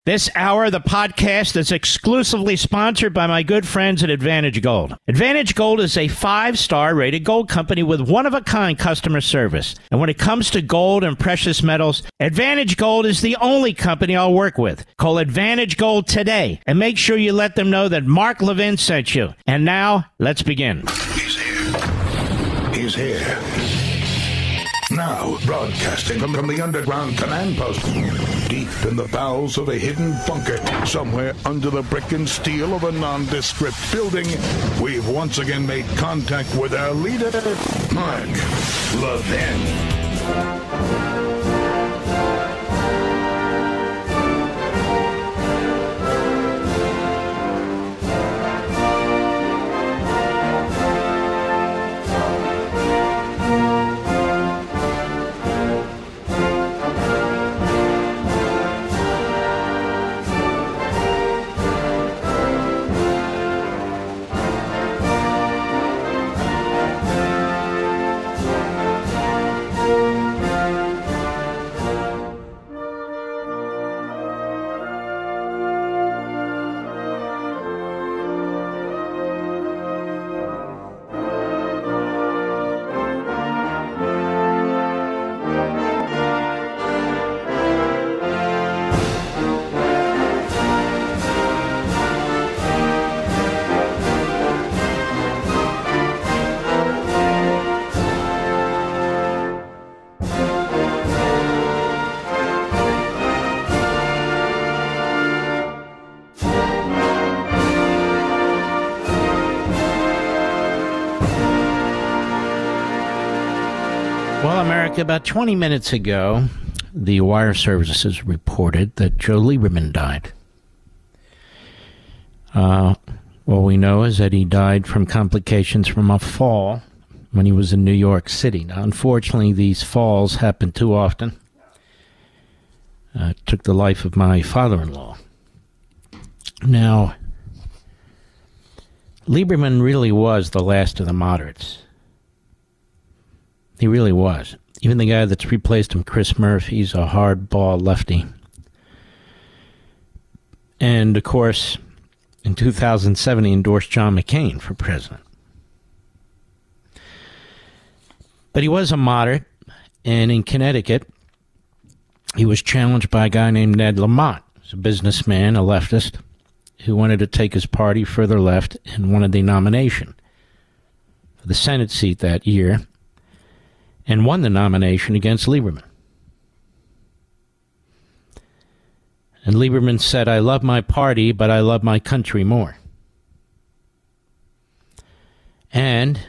This hour of the podcast is exclusively sponsored by my good friends at Advantage Gold. Advantage Gold is a 5-star rated gold company with one-of-a-kind customer service. And when it comes to gold and precious metals, Advantage Gold is the only company I'll work with. Call Advantage Gold today and make sure you let them know that Mark Levin sent you. And now, let's begin. He's here. He's here. Now, broadcasting from the underground command post, deep in the bowels of a hidden bunker, somewhere under the brick and steel of a nondescript building, we've once again made contact with our leader, Mark Levin. About 20 minutes ago, the wire services reported that Joe Lieberman died. All we know is that he died from complications from a fall when he was in New York City. Now, unfortunately, these falls happen too often. It took the life of my father-in-law. Now, Lieberman really was the last of the moderates. He really was. Even the guy that's replaced him, Chris Murphy's a hardball lefty. And, of course, in 2007, he endorsed John McCain for president. But he was a moderate, and in Connecticut, he was challenged by a guy named Ned Lamont. He's a businessman, a leftist, who wanted to take his party further left and wanted the nomination for the Senate seat that year, and won the nomination against Lieberman. And Lieberman said, "I love my party, but I love my country more." And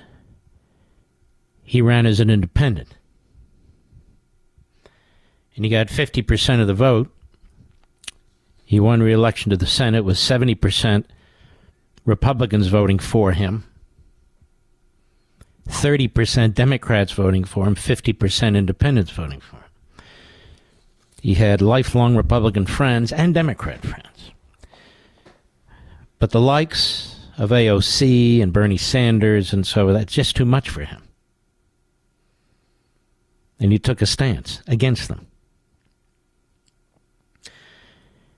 he ran as an independent. And he got 50% of the vote. He won re-election to the Senate with 70% Republicans voting for him, 30% Democrats voting for him, 50% independents voting for him. He had lifelong Republican friends and Democrat friends. But the likes of AOC and Bernie Sanders and so that's just too much for him. And he took a stance against them.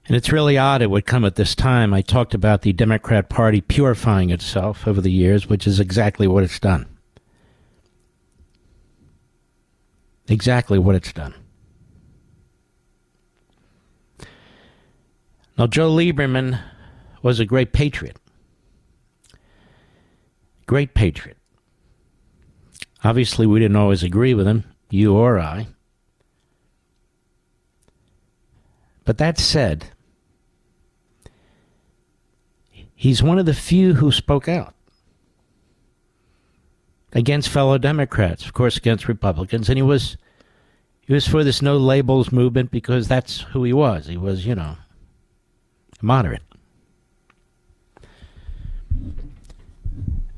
And it's really odd it would come at this time. I talked about the Democrat Party purifying itself over the years, which is exactly what it's done. Exactly what it's done. Now, Joe Lieberman was a great patriot. Great patriot. Obviously, we didn't always agree with him, you or I. But that said, he's one of the few who spoke out against fellow Democrats, of course, against Republicans, and he was for this no labels movement because that's who he was. He was, moderate.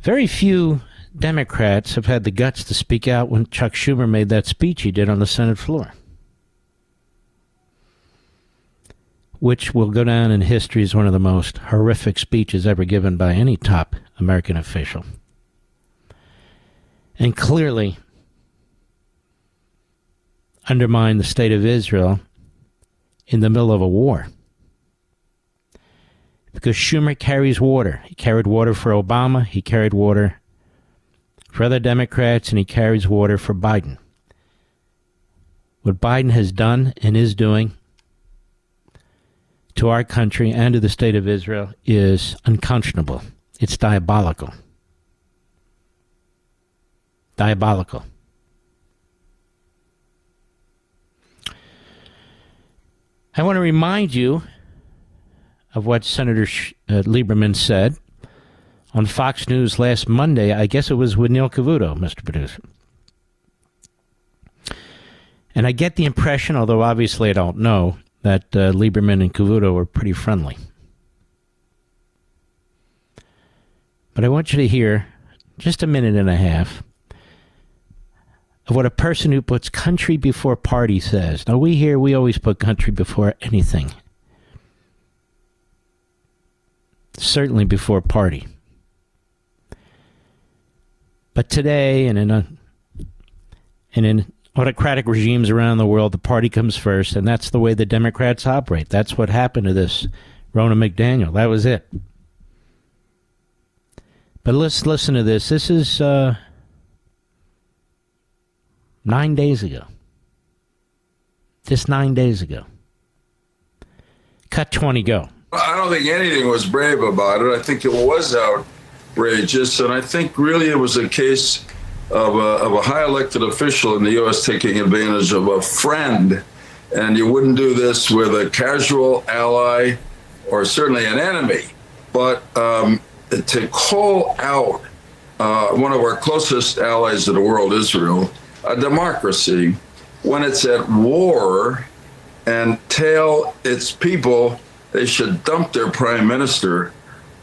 Very few Democrats have had the guts to speak out when Chuck Schumer made that speech he did on the Senate floor, which will go down in history as one of the most horrific speeches ever given by any top American official. And clearly undermine the state of Israel in the middle of a war. Because Schumer carries water. He carried water for Obama, he carried water for other Democrats, and he carries water for Biden. What Biden has done and is doing to our country and to the state of Israel is unconscionable. It's diabolical. Diabolical. I want to remind you of what Senator Lieberman said on Fox News last Monday. I guess it was with Neil Cavuto, Mr. Producer. And I get the impression, although obviously I don't know, that Lieberman and Cavuto were pretty friendly. But I want you to hear just a minute and a half of what a person who puts country before party says. Now, we always put country before anything. Certainly before party. But today, and in autocratic regimes around the world, the party comes first, and that's the way the Democrats operate. That's what happened to this Ronna McDaniel. That was it. But let's listen to this. This is 9 days ago. Just 9 days ago. Cut 20, go. I don't think anything was brave about it. I think it was outrageous, and I think really it was a case of a high elected official in the U.S. taking advantage of a friend. And you wouldn't do this with a casual ally or certainly an enemy. But to call out one of our closest allies in the world, Israel, a democracy, when it's at war, and tell its people they should dump their prime minister.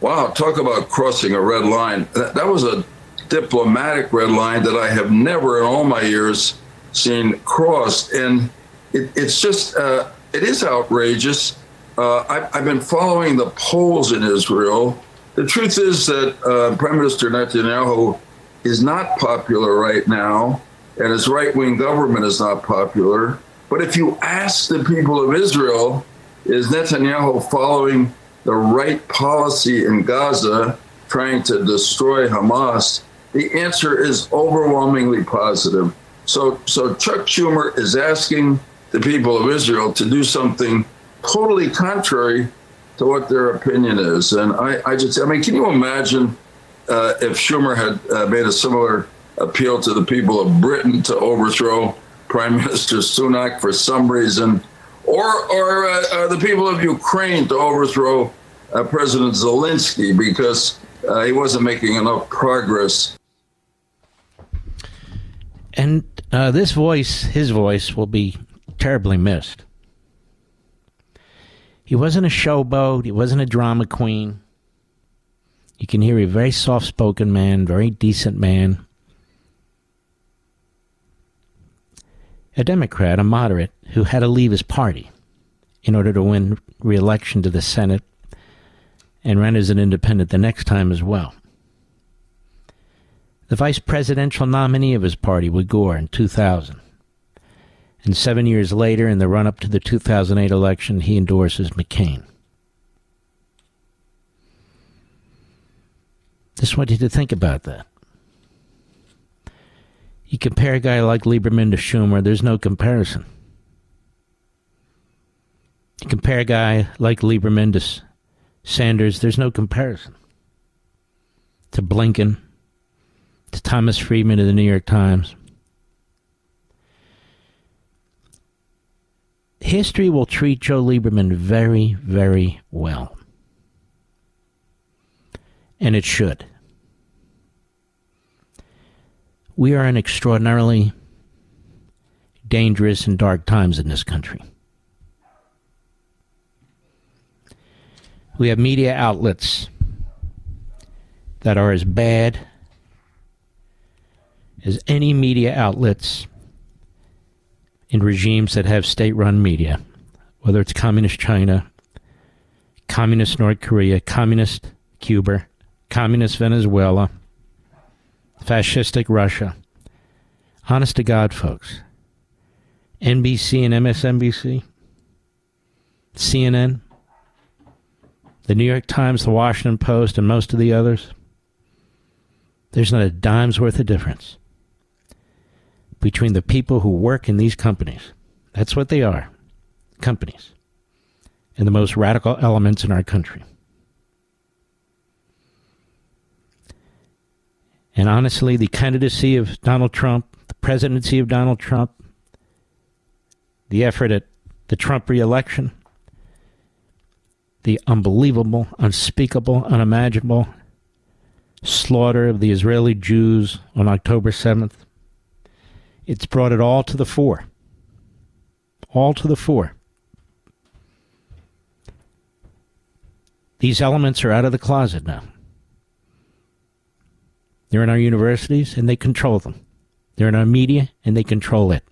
Wow, talk about crossing a red line. That was a diplomatic red line that I have never in all my years seen crossed. And it's just, it is outrageous. I've been following the polls in Israel. The truth is that Prime Minister Netanyahu is not popular right now, and his right-wing government is not popular. But if you ask the people of Israel, is Netanyahu following the right policy in Gaza, trying to destroy Hamas? The answer is overwhelmingly positive. So Chuck Schumer is asking the people of Israel to do something totally contrary to what their opinion is. And I mean, can you imagine if Schumer had made a similar appeal to the people of Britain to overthrow Prime Minister Sunak for some reason, or the people of Ukraine to overthrow President Zelensky because he wasn't making enough progress? And his voice will be terribly missed. He wasn't a showboat. He wasn't a drama queen. You can hear a very soft-spoken man, very decent man. A Democrat, a moderate, who had to leave his party in order to win re-election to the Senate and ran as an independent the next time as well. The vice presidential nominee of his party was Gore in 2000. And 7 years later, in the run-up to the 2008 election, he endorses McCain. Just want you to think about that. You compare a guy like Lieberman to Schumer, there's no comparison. You compare a guy like Lieberman to Sanders, there's no comparison. To Blinken, to Thomas Friedman of the New York Times. History will treat Joe Lieberman very, very well. And it should. We are in extraordinarily dangerous and dark times in this country. We have media outlets that are as bad as any media outlets in regimes that have state-run media, whether it's communist China, communist North Korea, communist Cuba, communist Venezuela, fascistic Russia. Honest to God, folks. NBC and MSNBC, CNN, The New York Times, the Washington Post, and most of the others, there's not a dime's worth of difference between the people who work in these companies. That's what they are, companies, and the most radical elements in our country. And honestly, the candidacy of Donald Trump, the presidency of Donald Trump, the effort at the Trump re-election, the unbelievable, unspeakable, unimaginable slaughter of the Israeli Jews on October 7th, it's brought it all to the fore. All to the fore. These elements are out of the closet now. They're in our universities, and they control them. They're in our media, and they control it.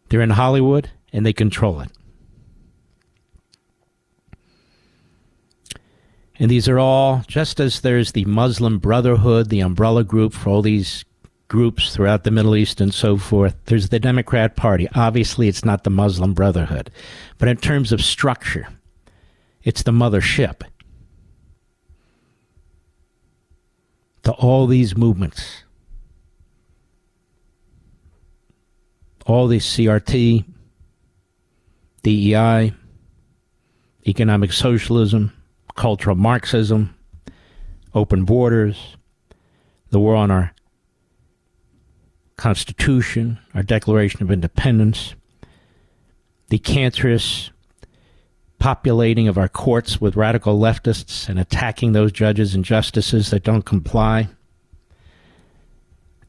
They're in Hollywood, and they control it. And these are all, just as there's the Muslim Brotherhood, the umbrella group for all these groups throughout the Middle East and so forth, there's the Democrat Party. Obviously, it's not the Muslim Brotherhood. But in terms of structure, it's the mothership to all these movements. All these CRT, DEI, economic socialism, cultural Marxism, open borders, the war on our Constitution, our Declaration of Independence, the cancerous populating of our courts with radical leftists and attacking those judges and justices that don't comply,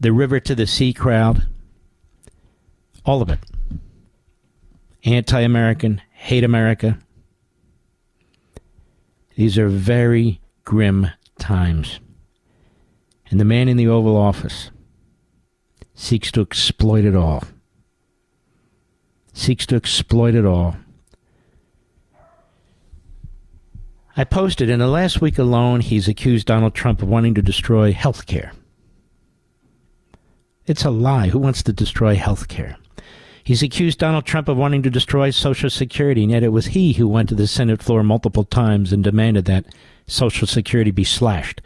the river to the sea crowd, all of it. Anti-American, hate America. These are very grim times. And the man in the Oval Office seeks to exploit it all. Seeks to exploit it all. I posted in the last week alone, he's accused Donald Trump of wanting to destroy health care. It's a lie. Who wants to destroy health care? He's accused Donald Trump of wanting to destroy Social Security, and yet it was he who went to the Senate floor multiple times and demanded that Social Security be slashed.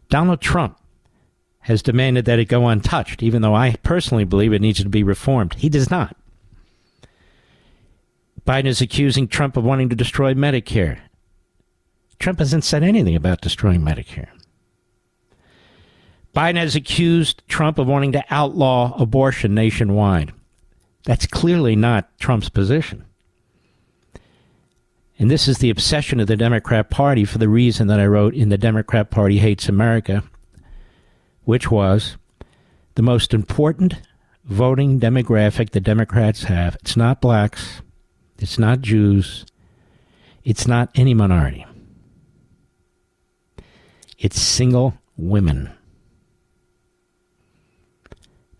Donald Trump has demanded that it go untouched, even though I personally believe it needs to be reformed. He does not. Biden is accusing Trump of wanting to destroy Medicare. Trump hasn't said anything about destroying Medicare. Biden has accused Trump of wanting to outlaw abortion nationwide. That's clearly not Trump's position. And this is the obsession of the Democrat Party for the reason that I wrote in The Democrat Party Hates America, which was the most important voting demographic the Democrats have. It's not blacks. It's not Jews. It's not any minority. It's single women.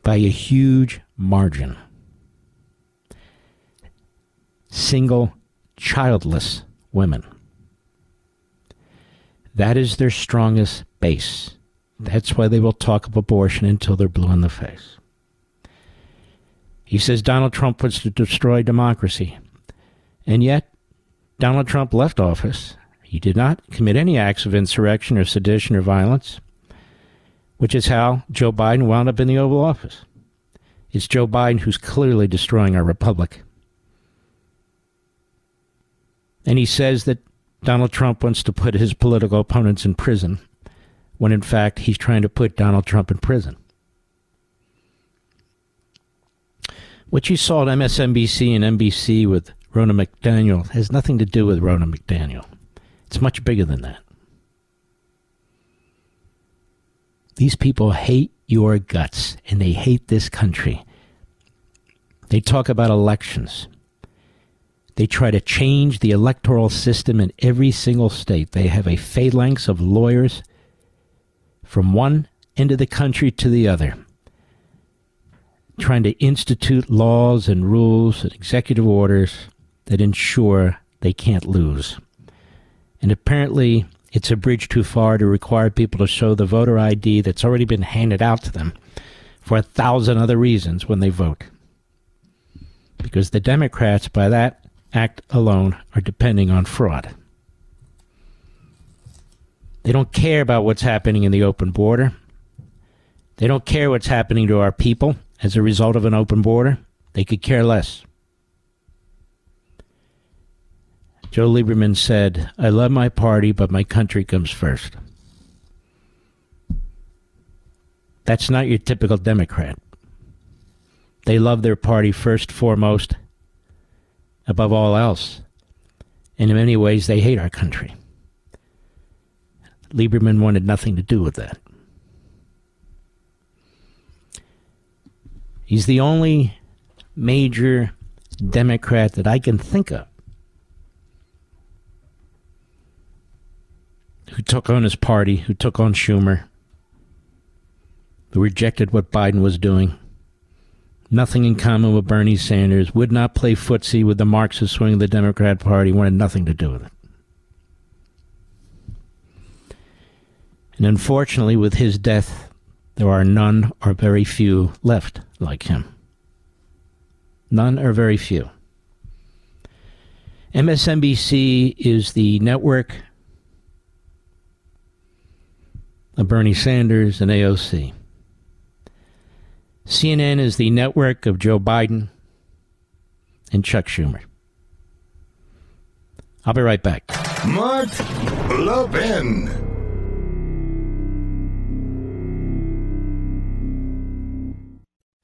By a huge margin. Single, childless women. That is their strongest base. That's why they will talk of abortion until they're blue in the face. He says Donald Trump wants to destroy democracy. And yet, Donald Trump left office. He did not commit any acts of insurrection or sedition or violence, which is how Joe Biden wound up in the Oval Office. It's Joe Biden who's clearly destroying our republic. And he says that Donald Trump wants to put his political opponents in prison, when in fact he's trying to put Donald Trump in prison. What you saw at MSNBC and NBC with Ronna McDaniel has nothing to do with Ronna McDaniel. It's much bigger than that. These people hate your guts, and they hate this country. They talk about elections. They try to change the electoral system in every single state. They have a phalanx of lawyers from one end of the country to the other, trying to institute laws and rules and executive orders that ensure they can't lose. And apparently, it's a bridge too far to require people to show the voter ID that's already been handed out to them for 1,000 other reasons when they vote. Because the Democrats, by that Act alone are depending on fraud. They don't care about what's happening in the open border. They don't care what's happening to our people as a result of an open border. They could care less. Joe Lieberman said, "I love my party, but my country comes first." That's not your typical Democrat. They love their party first, foremost, above all else. And in many ways, they hate our country. Lieberman wanted nothing to do with that. He's the only major Democrat that I can think of who took on his party, who took on Schumer, who rejected what Biden was doing. Nothing in common with Bernie Sanders, would not play footsie with the Marxist wing of the Democrat Party, wanted nothing to do with it. And unfortunately, with his death, there are none or very few left like him. None or very few. MSNBC is the network of Bernie Sanders and AOC. CNN is the network of Joe Biden and Chuck Schumer. I'll be right back. Mark Levin.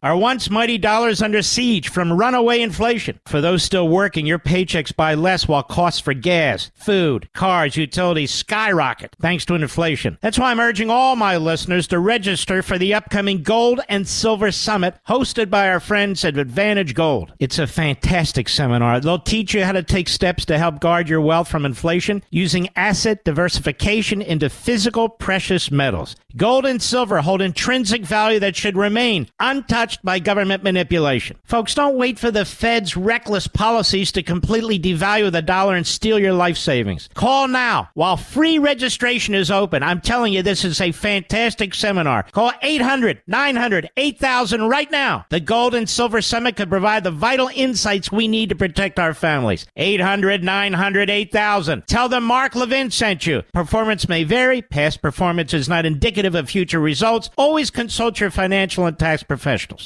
Our once mighty dollars under siege from runaway inflation. For those still working, your paychecks buy less while costs for gas, food, cars, utilities skyrocket thanks to inflation. That's why I'm urging all my listeners to register for the upcoming Gold and Silver Summit hosted by our friends at Advantage Gold. It's a fantastic seminar. They'll teach you how to take steps to help guard your wealth from inflation using asset diversification into physical precious metals. Gold and silver hold intrinsic value that should remain untouched by government manipulation. Folks, don't wait for the Fed's reckless policies to completely devalue the dollar and steal your life savings. Call now while free registration is open. I'm telling you, this is a fantastic seminar. Call 800-900-8000 right now. The Gold and Silver Summit could provide the vital insights we need to protect our families. 800-900-8000. Tell them Mark Levin sent you. Performance may vary. Past performance is not indicative of future results. Always consult your financial and tax professionals.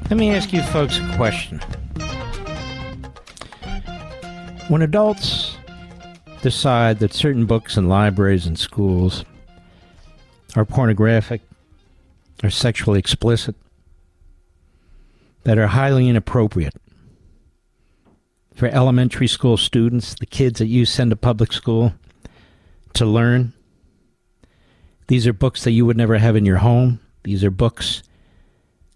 Let me ask you folks a question. When adults decide that certain books in libraries and schools are pornographic, are sexually explicit, that are highly inappropriate for elementary school students, the kids that you send to public school to learn. These are books that you would never have in your home. These are books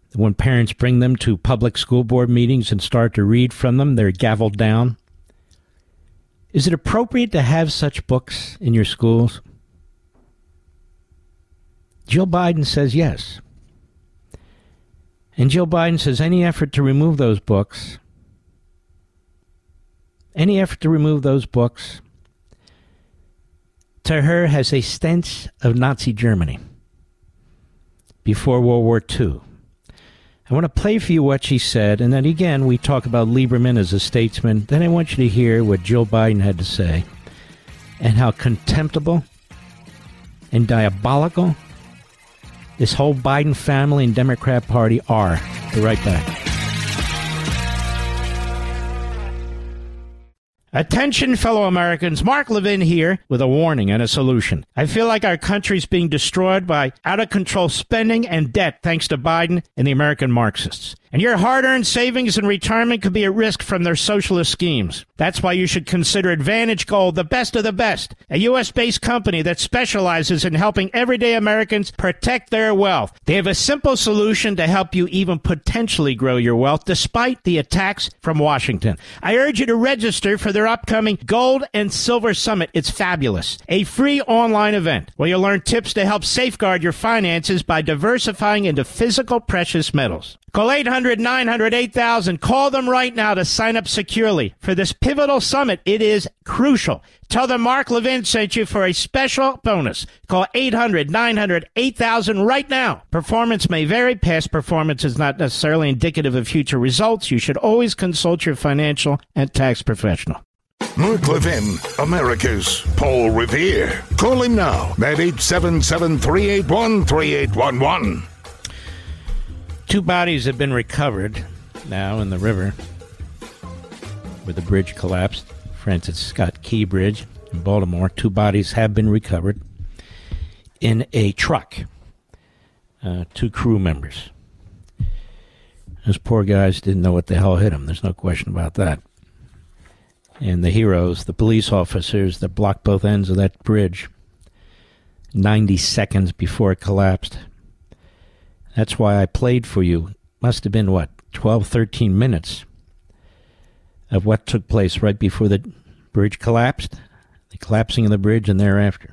that when parents bring them to public school board meetings and start to read from them, they're gavelled down. Is it appropriate to have such books in your schools? Joe Biden says yes. And Joe Biden says any effort to remove those books, to her has a stench of Nazi Germany before World War II. I want to play for you what she said, and then again, we talk about Lieberman as a statesman. Then I want you to hear what Joe Biden had to say and how contemptible and diabolical this whole Biden family and Democrat Party are. Be right back. Attention, fellow Americans. Mark Levin here with a warning and a solution. I feel like our country's being destroyed by out-of-control spending and debt thanks to Biden and the American Marxists. And your hard-earned savings and retirement could be at risk from their socialist schemes. That's why you should consider Advantage Gold, the best of the best, a U.S.-based company that specializes in helping everyday Americans protect their wealth. They have a simple solution to help you even potentially grow your wealth despite the attacks from Washington. I urge you to register for their upcoming Gold and Silver Summit. It's fabulous. A free online event where you'll learn tips to help safeguard your finances by diversifying into physical precious metals. Call 800-900-8000. Call them right now to sign up securely for this pivotal summit. It is crucial. Tell them Mark Levin sent you for a special bonus. Call 800-900-8000 right now. Performance may vary. Past performance is not necessarily indicative of future results. You should always consult your financial and tax professional. Mark Levin, America's Paul Revere. Call him now at 877-381-3811. 2 bodies have been recovered now in the river where the bridge collapsed. Francis Scott Key Bridge in Baltimore. 2 bodies have been recovered in a truck. 2 crew members. Those poor guys didn't know what the hell hit them. There's no question about that. And the heroes, the police officers that blocked both ends of that bridge 90 seconds before it collapsed. That's why I played for you. Must have been, 12, 13 minutes of what took place right before the bridge collapsed, the collapsing of the bridge, and thereafter.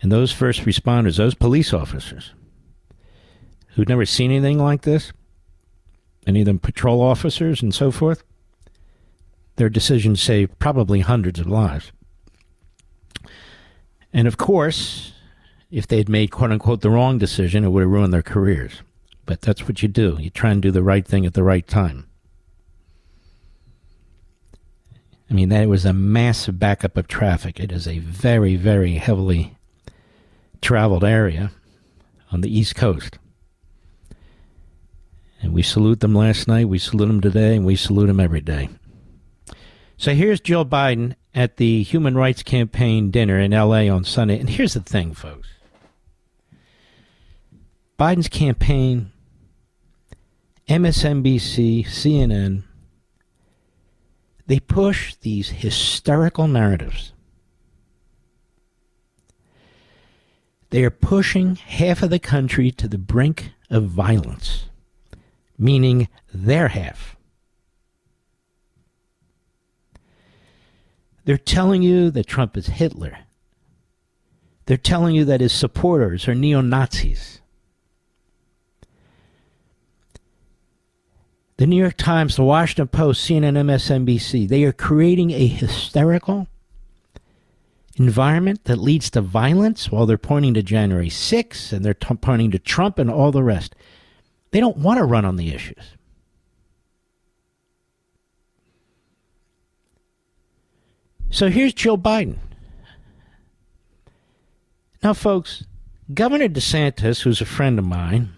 And those first responders, those police officers, who'd never seen anything like this, any of them patrol officers and so forth, their decisions saved probably hundreds of lives. And of course, if they'd made, quote-unquote, the wrong decision, it would have ruined their careers. But that's what you do. You try and do the right thing at the right time. I mean, that was a massive backup of traffic. It is a very, very heavily traveled area on the East Coast. And we salute them last night, we salute them today, and we salute them every day. So here's Joe Biden at the Human Rights Campaign dinner in L.A. on Sunday. And here's the thing, folks. Biden's campaign, MSNBC, CNN, they push these hysterical narratives. They are pushing half of the country to the brink of violence, meaning their half. They're telling you that Trump is Hitler. They're telling you that his supporters are neo-Nazis. The New York Times, the Washington Post, CNN, MSNBC, they are creating a hysterical environment that leads to violence while they're pointing to January 6th and they're pointing to Trump and all the rest. They don't want to run on the issues. So here's Joe Biden. Now, folks, Governor DeSantis, who's a friend of mine,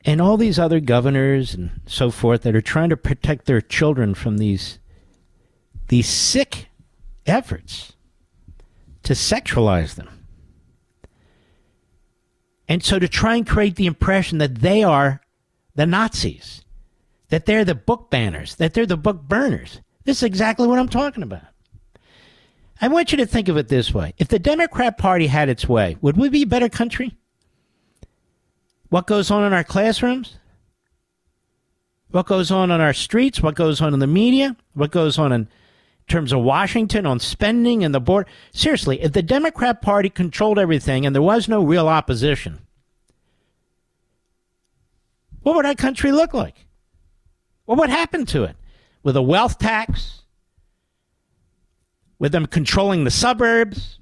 and all these other governors and so forth that are trying to protect their children from these sick efforts to sexualize them. And so to try and create the impression that they are the Nazis, that they're the book banners, that they're the book burners. This is exactly what I'm talking about. I want you to think of it this way. If the Democrat Party had its way, would we be a better country? What goes on in our classrooms? What goes on our streets? What goes on in the media? What goes on in terms of Washington on spending and the board? Seriously, if the Democrat Party controlled everything and there was no real opposition, what would our country look like? What would happen to it? With a wealth tax? With them controlling the suburbs?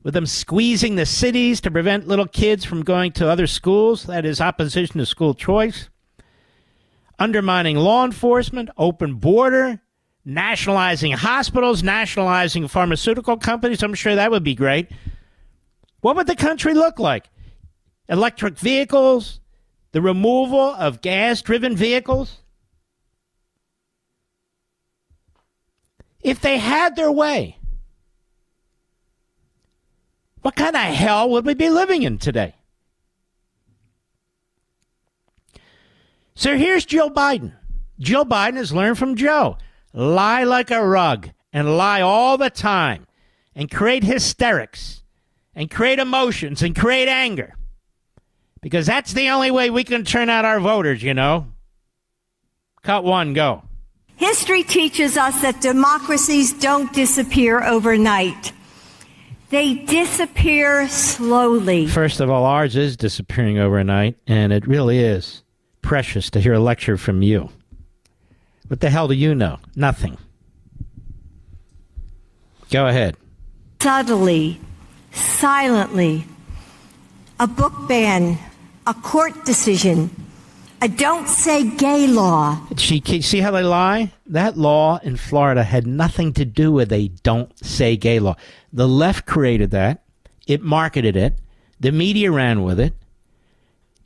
With them squeezing the cities to prevent little kids from going to other schools, that is opposition to school choice, undermining law enforcement, open border, nationalizing hospitals, nationalizing pharmaceutical companies. I'm sure that would be great. What would the country look like? Electric vehicles, the removal of gas-driven vehicles? If they had their way, what kind of hell would we be living in today? So here's Joe Biden. Joe Biden has learned from Joe. Lie like a rug and lie all the time and create hysterics and create emotions and create anger. Because that's the only way we can turn out our voters, you know. Cut one, go. History teaches us that democracies don't disappear overnight. They disappear slowly. First of all, ours is disappearing overnight, and it really is precious to hear a lecture from you. What the hell do you know? Nothing. Go ahead. Subtly, silently, a book ban, a court decision, a don't say gay law. See how they lie? That law in Florida had nothing to do with a don't say gay law. The left created that. It marketed it. The media ran with it.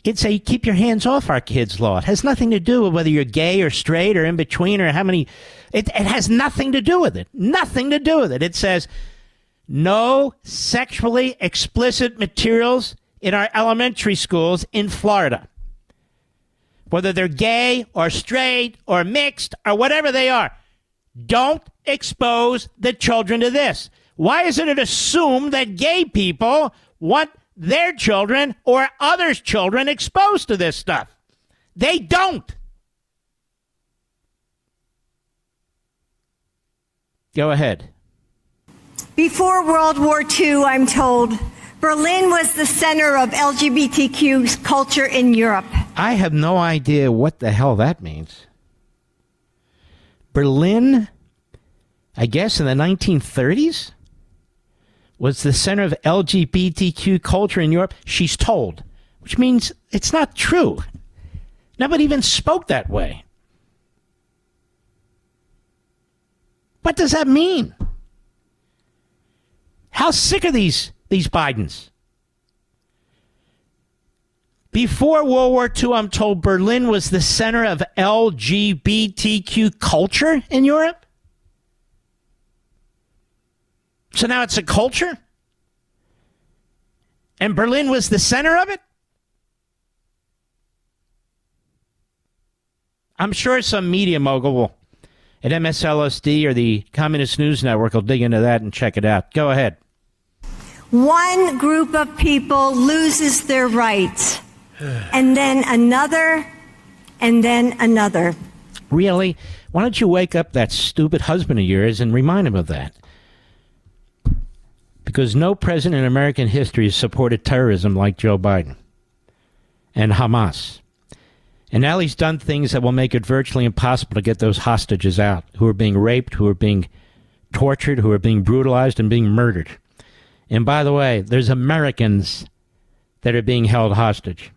It's a keep your hands off our kids law. It has nothing to do with whether you're gay or straight or in between or how many. It has nothing to do with it. Nothing to do with it. It says no sexually explicit materials in our elementary schools in Florida. Whether they're gay or straight or mixed or whatever they are. Don't expose the children to this. Why isn't it assumed that gay people want their children or others' children exposed to this stuff? They don't. Go ahead. Before World War II, I'm told, Berlin was the center of LGBTQ culture in Europe. I have no idea what the hell that means. Berlin, I guess in the 1930s, was the center of LGBTQ culture in Europe, she's told, which means it's not true. Nobody even spoke that way. What does that mean? How sick are these Bidens? Before World War II, I'm told Berlin was the center of LGBTQ culture in Europe. So now it's a culture? And Berlin was the center of it? I'm sure some media mogul at MSLSD or the Communist News Network will dig into that and check it out. Go ahead. One group of people loses their rights, and then another, and then another. Really? Why don't you wake up that stupid husband of yours and remind him of that? Because no president in American history has supported terrorism like Joe Biden and Hamas. And now he's done things that will make it virtually impossible to get those hostages out, who are being raped, who are being tortured, who are being brutalized and being murdered. And by the way, there's Americans that are being held hostage.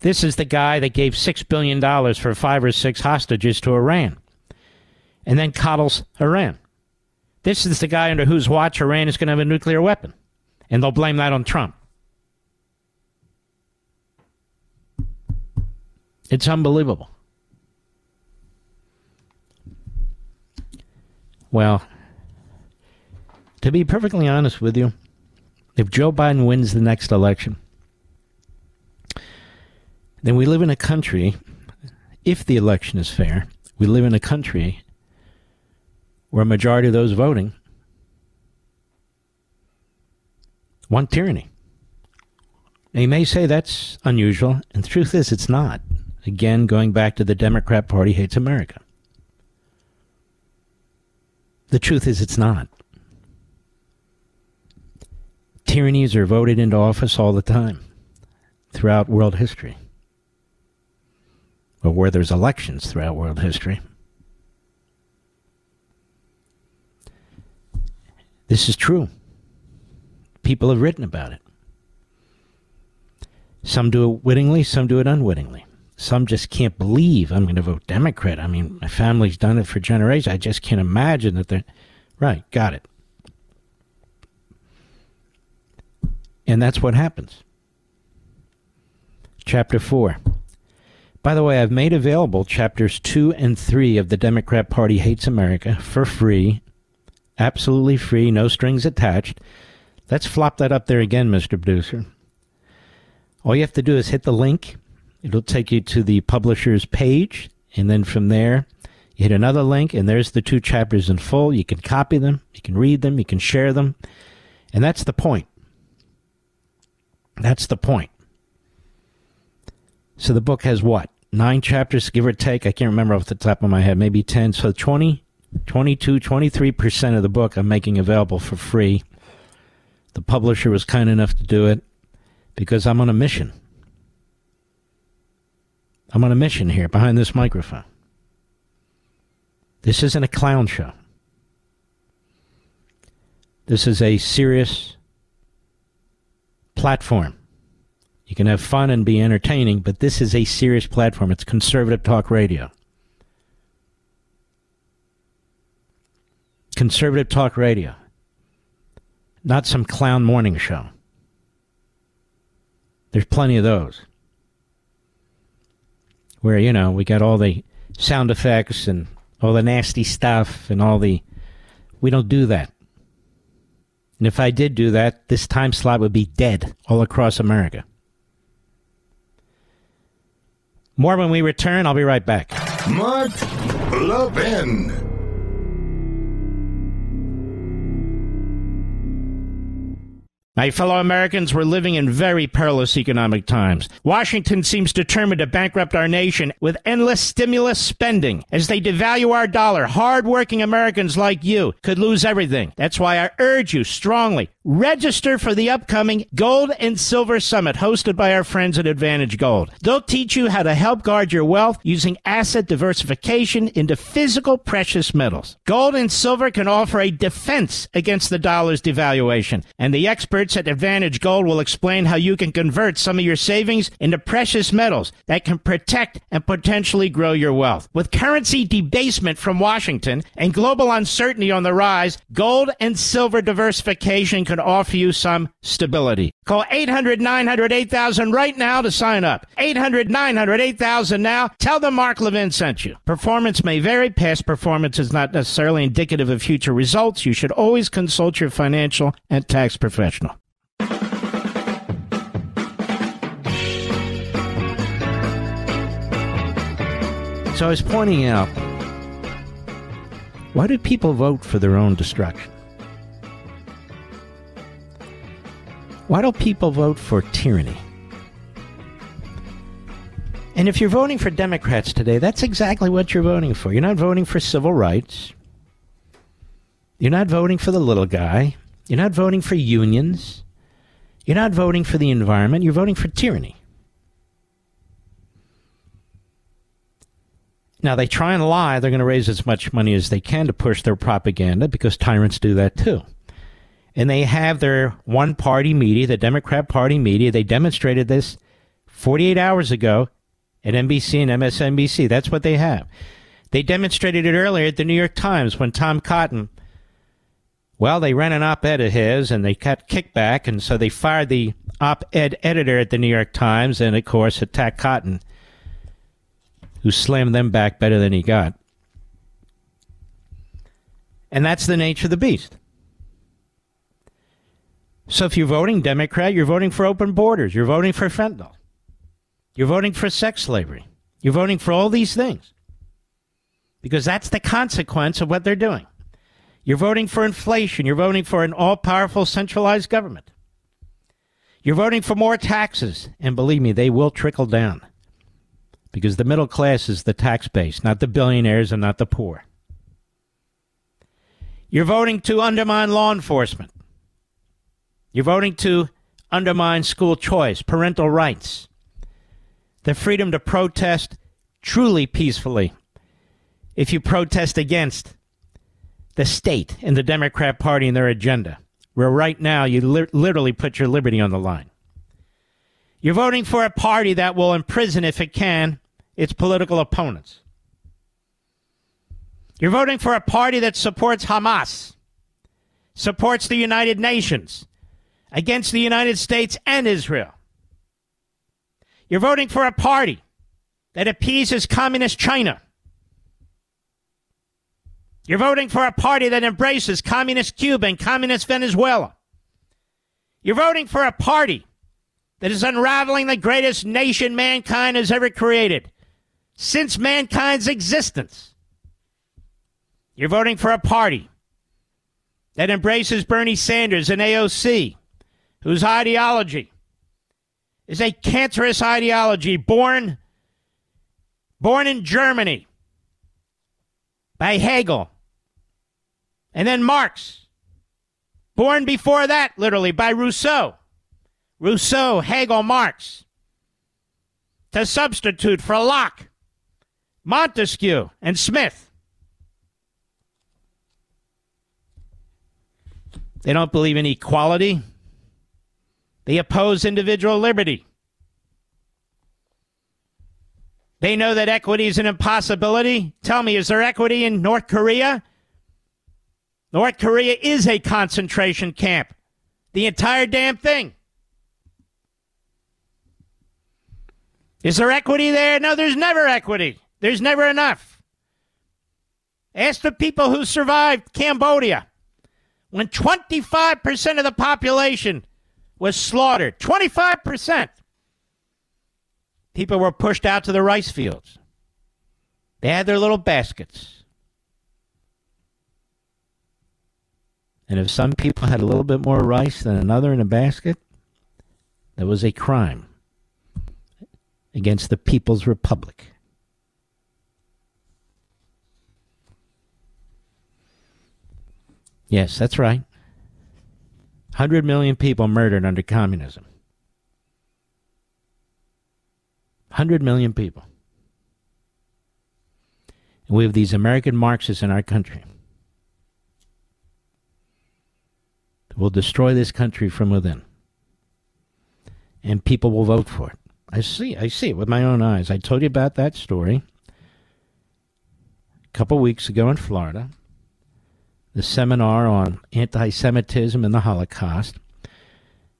This is the guy that gave $6 billion for 5 or 6 hostages to Iran and then coddles Iran. This is the guy under whose watch Iran is going to have a nuclear weapon. And they'll blame that on Trump. It's unbelievable. Well, to be perfectly honest with you, if Joe Biden wins the next election, then we live in a country, if the election is fair, we live in a country where a majority of those voting want tyranny. Now, you may say that's unusual, and the truth is it's not. Again, going back to the Democrat Party hates America. The truth is it's not. Tyrannies are voted into office all the time throughout world history, or where there's elections throughout world history. This is true. People have written about it. Some do it wittingly, some do it unwittingly. Some just can't believe I'm going to vote Democrat. I mean, my family's done it for generations. I just can't imagine that they're... Right, got it. And that's what happens. Chapter 4. By the way, I've made available chapters 2 and 3 of the Democrat Party Hates America for free. Absolutely free, no strings attached. Let's flop that up there again, Mr. Producer. All you have to do is hit the link. It'll take you to the publisher's page, and then from there, you hit another link, and there's the 2 chapters in full. You can copy them, you can read them, you can share them, and that's the point. That's the point. So the book has what? 9 chapters, give or take? I can't remember off the top of my head. Maybe 10. So 20, 22, 23% of the book I'm making available for free. The publisher was kind enough to do it because I'm on a mission. I'm on a mission here behind this microphone. This isn't a clown show. This is a serious platform. You can have fun and be entertaining, but this is a serious platform. It's conservative talk radio. Conservative talk radio. Not some clown morning show. There's plenty of those. Where, you know, we got all the sound effects and all the nasty stuff and all the... We don't do that. And if I did do that, this time slot would be dead all across America. More when we return. I'll be right back. Mark Levin. My fellow Americans, we're living in very perilous economic times. Washington seems determined to bankrupt our nation with endless stimulus spending. As they devalue our dollar, hard-working Americans like you could lose everything. That's why I urge you strongly, register for the upcoming Gold and Silver Summit hosted by our friends at Advantage Gold. They'll teach you how to help guard your wealth using asset diversification into physical precious metals. Gold and silver can offer a defense against the dollar's devaluation, and the experts at Advantage Gold will explain how you can convert some of your savings into precious metals that can protect and potentially grow your wealth. With currency debasement from Washington and global uncertainty on the rise, gold and silver diversification can offer you some stability. Call 800-900-8000 right now to sign up. 800-900-8000 now. Tell them Mark Levin sent you. Performance may vary. Past performance is not necessarily indicative of future results. You should always consult your financial and tax professional. So I was pointing out, why do people vote for their own destruction? Why do people vote for tyranny? And if you're voting for Democrats today, that's exactly what you're voting for. You're not voting for civil rights. You're not voting for the little guy. You're not voting for unions. You're not voting for the environment. You're voting for tyranny. Now, they try and lie. They're going to raise as much money as they can to push their propaganda because tyrants do that too. And they have their one-party media, the Democrat Party media. They demonstrated this 48 hours ago at NBC and MSNBC. That's what they have. They demonstrated it earlier at the New York Times when Tom Cotton, well, they ran an op-ed of his and they got kickback, and so they fired the op-ed editor at the New York Times and, of course, attacked Cotton, who slammed them back better than he got. And that's the nature of the beast. So if you're voting Democrat, you're voting for open borders. You're voting for fentanyl. You're voting for sex slavery. You're voting for all these things. Because that's the consequence of what they're doing. You're voting for inflation. You're voting for an all-powerful centralized government. You're voting for more taxes. And believe me, they will trickle down. Because the middle class is the tax base, not the billionaires and not the poor. You're voting to undermine law enforcement. You're voting to undermine school choice, parental rights, the freedom to protest truly peacefully. If you protest against the state and the Democrat Party and their agenda, where right now you literally put your liberty on the line. You're voting for a party that will imprison, if it can, its political opponents. You're voting for a party that supports Hamas, supports the United Nations against the United States and Israel. You're voting for a party that appeases communist China. You're voting for a party that embraces communist Cuba and communist Venezuela. You're voting for a party that is unraveling the greatest nation mankind has ever created since mankind's existence. You're voting for a party that embraces Bernie Sanders and AOC, whose ideology is a cancerous ideology born in Germany by Hegel and then Marx, Born before that, literally, by Rousseau. Rousseau, Hegel, Marx. To substitute for Locke, Montesquieu, and Smith. They don't believe in equality. They oppose individual liberty. They know that equity is an impossibility. Tell me, is there equity in North Korea? North Korea is a concentration camp. The entire damn thing. Is there equity there? No, there's never equity. There's never enough. Ask the people who survived Cambodia when 25% of the population was slaughtered. 25%. People were pushed out to the rice fields. They had their little baskets. And if some people had a little bit more rice than another in a basket, that was a crime against the People's Republic. Yes, that's right. 100 million people murdered under communism. 100 million people. And we have these American Marxists in our country that will destroy this country from within. And people will vote for it. I see it with my own eyes. I told you about that story a couple weeks ago in Florida. The seminar on anti-Semitism and the Holocaust.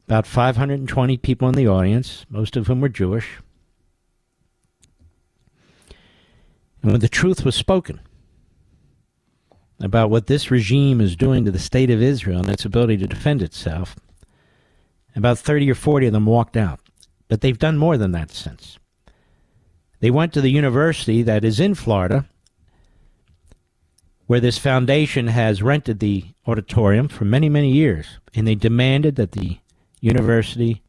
About 520 people in the audience, most of whom were Jewish. And when the truth was spoken about what this regime is doing to the state of Israel and its ability to defend itself, about 30 or 40 of them walked out. But they've done more than that since. They went to the university that is in Florida, where this foundation has rented the auditorium for many, many years, and they demanded that the university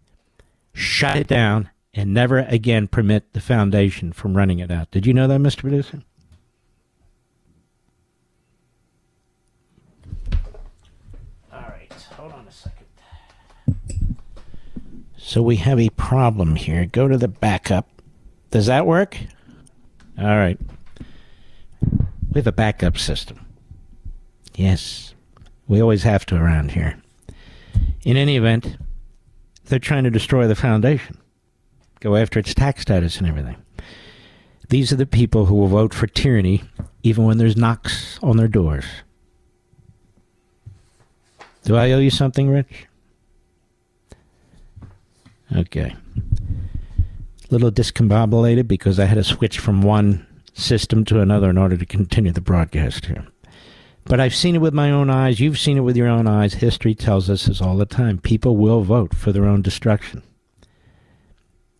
shut it down and never again permit the foundation from running it out. Did you know that, Mr. Producer? All right, hold on a second. So we have a problem here. Go to the backup. Does that work? All right. We have a backup system. Yes. We always have to around here. In any event, they're trying to destroy the foundation. Go after its tax status and everything. These are the people who will vote for tyranny even when there's knocks on their doors. Do I owe you something, Rich? Okay. A little discombobulated because I had to switch from one system to another in order to continue the broadcast here. But I've seen it with my own eyes. You've seen it with your own eyes. History tells us this all the time. People will vote for their own destruction.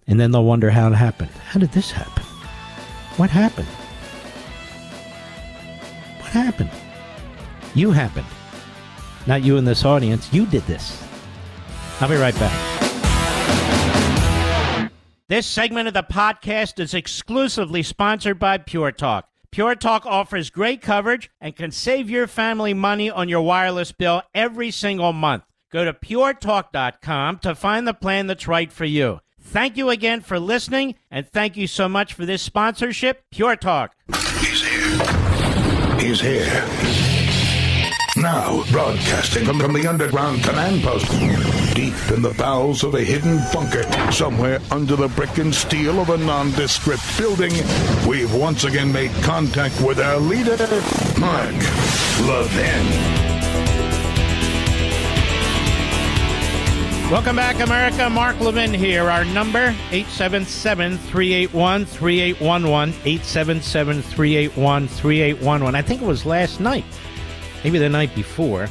And then they'll wonder how it happened. How did this happen? What happened? What happened? You happened. Not you in this audience. You did this. I'll be right back. This segment of the podcast is exclusively sponsored by Pure Talk. Pure Talk offers great coverage and can save your family money on your wireless bill every single month. Go to puretalk.com to find the plan that's right for you. Thank you again for listening, and thank you so much for this sponsorship, Pure Talk. He's here. He's here. Now, broadcasting from the underground command post, deep in the bowels of a hidden bunker, somewhere under the brick and steel of a nondescript building, we've once again made contact with our leader, Mark Levin. Welcome back, America. Mark Levin here. Our number, 877-381-3811, 877-381-3811. I think it was last night, maybe the night before,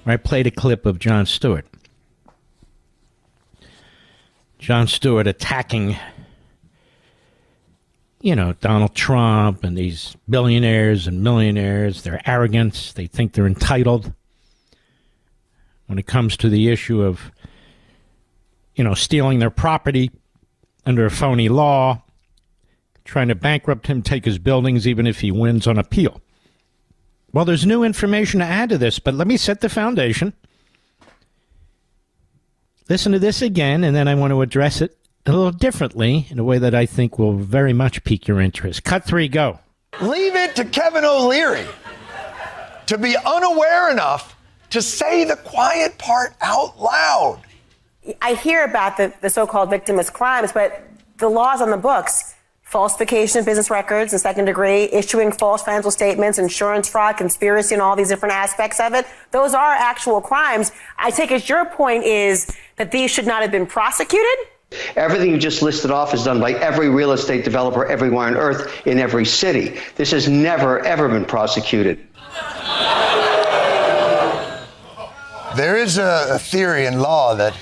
where I played a clip of Jon Stewart. Jon Stewart attacking, Donald Trump and these billionaires and millionaires, their arrogance. They think they're entitled. When it comes to the issue of, stealing their property under a phony law, trying to bankrupt him, take his buildings, even if he wins on appeal. Well, there's new information to add to this, but let me set the foundation. Listen to this again, and then I want to address it a little differently in a way that I think will very much pique your interest. Cut 3, go. Leave it to Kevin O'Leary to be unaware enough to say the quiet part out loud. I hear about the so-called victimless crimes, but the laws on the books, falsification of business records in second degree, issuing false financial statements, insurance fraud, conspiracy, and all these different aspects of it, those are actual crimes. I take it your point is that these should not have been prosecuted? Everything you just listed off is done by every real estate developer everywhere on earth in every city. This has never, ever been prosecuted. There is a theory in law that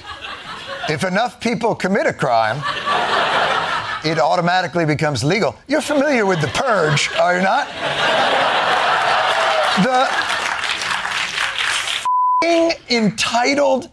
if enough people commit a crime, it automatically becomes legal. You're familiar with the purge, are you not? The entitled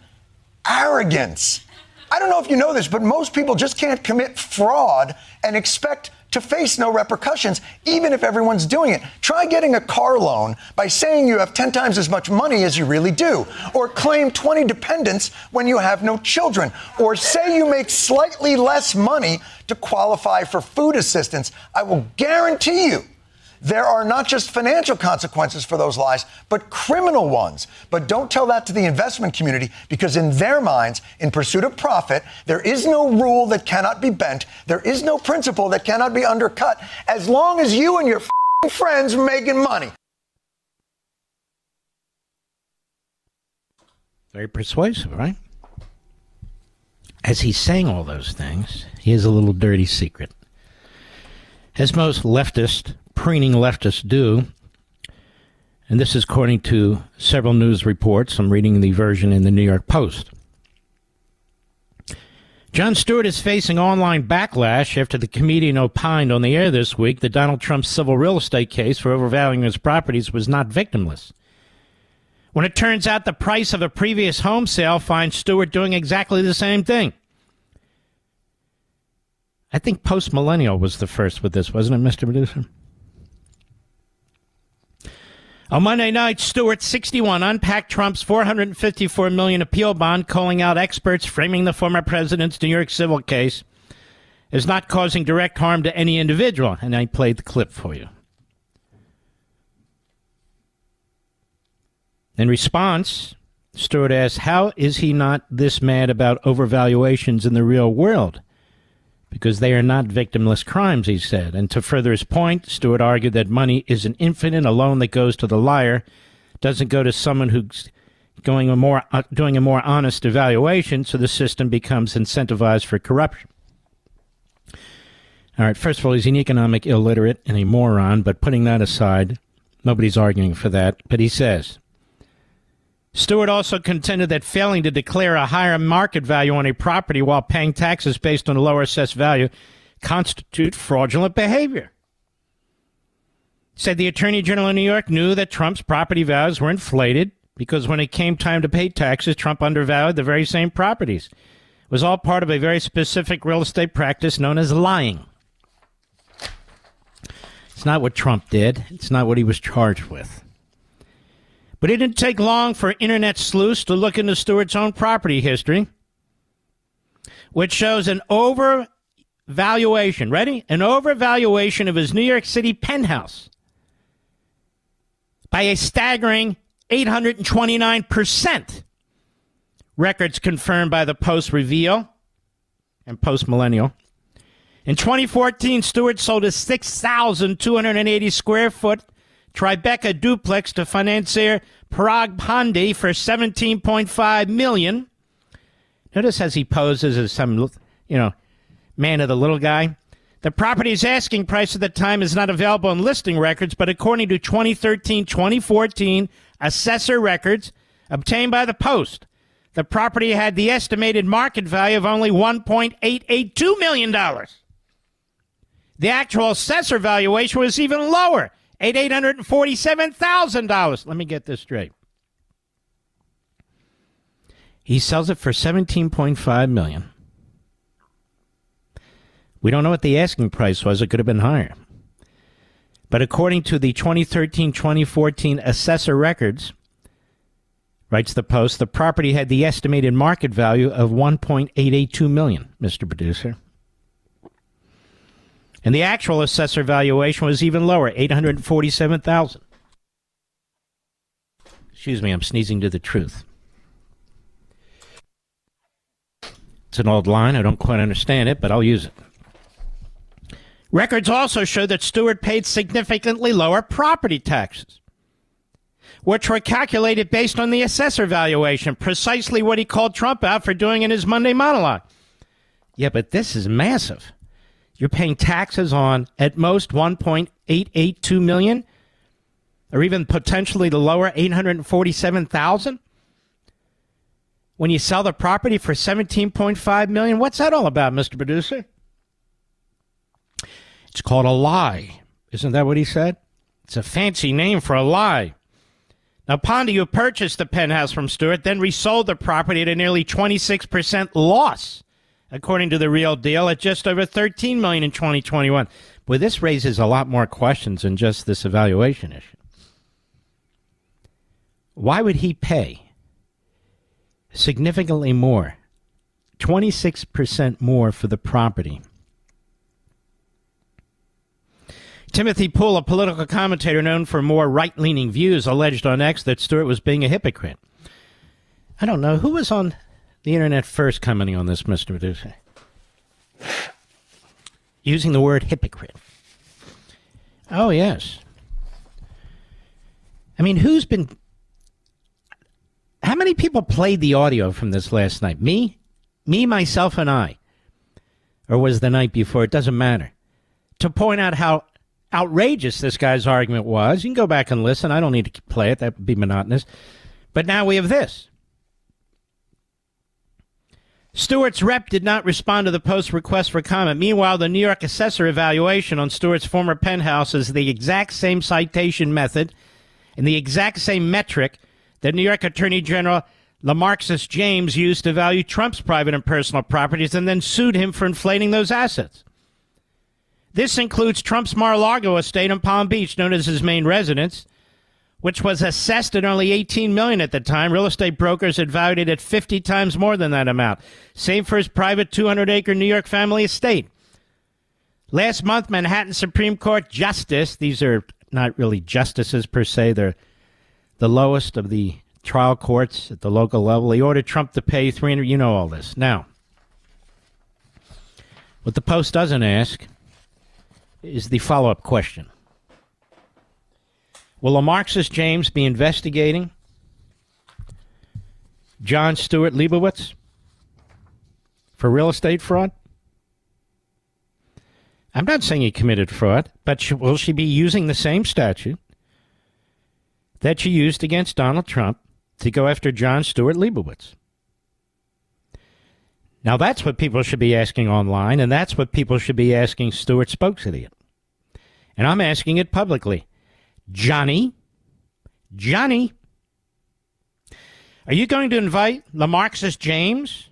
arrogance. I don't know if you know this, but most people just can't commit fraud and expect to face no repercussions, even if everyone's doing it. Try getting a car loan by saying you have 10 times as much money as you really do, or claim 20 dependents when you have no children, or say you make slightly less money to qualify for food assistance. I will guarantee you there are not just financial consequences for those lies, but criminal ones. But don't tell that to the investment community, because in their minds, in pursuit of profit, there is no rule that cannot be bent. There is no principle that cannot be undercut, as long as you and your friends are making money. Very persuasive, right? As he's saying all those things, he has a little dirty secret. As most preening leftists do, and this is according to several news reports. I'm reading the version in the New York Post. Jon Stewart is facing online backlash after the comedian opined on the air this week that Donald Trump's civil real estate case for overvaluing his properties was not victimless, when it turns out the price of a previous home sale finds Stewart doing exactly the same thing. I think Post-Millennial was the first with this, wasn't it, Mr. Producer? On Monday night, Stewart, 61, unpacked Trump's $454 million appeal bond, calling out experts framing the former president's New York civil case as not causing direct harm to any individual. And I played the clip for you. In response, Stewart asked, how is he not this mad about overvaluations in the real world? Because they are not victimless crimes, he said. And to further his point, Stewart argued that money is an infinite. A loan that goes to the liar doesn't go to someone who's doing a more honest evaluation, so the system becomes incentivized for corruption. All right, first of all, he's an economic illiterate and a moron, but putting that aside, nobody's arguing for that. But he says, Stewart also contended that failing to declare a higher market value on a property while paying taxes based on a lower assessed value constitute fraudulent behavior. He said the Attorney General of New York knew that Trump's property values were inflated because when it came time to pay taxes, Trump undervalued the very same properties. It was all part of a very specific real estate practice known as lying. It's not what Trump did. It's not what he was charged with. But it didn't take long for internet sleuths to look into Stewart's own property history, which shows an overvaluation, ready? An overvaluation of his New York City penthouse by a staggering 829%. Records confirmed by the Post reveal and Post-Millennial. In 2014, Stewart sold a 6,280 square foot Tribeca duplex to financier Parag Pandey for $17.5 million. Notice as he poses as some, man of the little guy. The property's asking price at the time is not available in listing records, but according to 2013-2014 assessor records obtained by the Post, the property had the estimated market value of only $1.882 million. The actual assessor valuation was even lower, at $847,000. Let me get this straight. He sells it for $17.5 million. We don't know what the asking price was. It could have been higher. But according to the 2013-2014 assessor records, writes the Post, the property had the estimated market value of $1.882 million, Mr. Producer. And the actual assessor valuation was even lower, $847,000. Excuse me, I'm sneezing to the truth. It's an old line. I don't quite understand it, but I'll use it. Records also show that Stewart paid significantly lower property taxes, which were calculated based on the assessor valuation, precisely what he called Trump out for doing in his Monday monologue. Yeah, but this is massive. You're paying taxes on, at most, $1.882 million, or even potentially the lower $847,000. When you sell the property for $17.5 million, what's that all about, Mr. Producer? It's called a lie. Isn't that what he said? It's a fancy name for a lie. Now, Ponda, you purchased the penthouse from Stewart, then resold the property at a nearly 26% loss, according to The Real Deal, at just over $13 million in 2021. Boy, this raises a lot more questions than just this evaluation issue. Why would he pay significantly more, 26% more for the property? Timothy Poole, a political commentator known for more right-leaning views, alleged on X that Stewart was being a hypocrite. I don't know. Who was on the internet first commenting on this, Mr. Producer? Using the word hypocrite. Oh, yes. I mean, how many people played the audio from this last night? Me, myself, and I. Or was the night before? It doesn't matter. To point out how outrageous this guy's argument was. You can go back and listen. I don't need to play it. That would be monotonous. But now we have this. Stewart's rep did not respond to the Post's request for comment. Meanwhile, the New York assessor evaluation on Stewart's former penthouse is the exact same citation method and the exact same metric that New York Attorney General Letitia James used to value Trump's private and personal properties and then sued him for inflating those assets. This includes Trump's Mar-a-Lago estate in Palm Beach, known as his main residence, which was assessed at only $18 million at the time. Real estate brokers had valued it at 50 times more than that amount. Same for his private 200-acre New York family estate. Last month, Manhattan Supreme Court Justice, these are not really justices per se, they're the lowest of the trial courts at the local level. He ordered Trump to pay $300. You know all this. Now, what the Post doesn't ask is the follow-up question. Will a Marxist James be investigating Jon Stewart Lieberman for real estate fraud? I'm not saying he committed fraud, but will she be using the same statute that she used against Donald Trump to go after Jon Stewart Lieberman? Now, that's what people should be asking online, and that's what people should be asking Stewart spokesidiot. And I'm asking it publicly. Johnny, are you going to invite Marxist James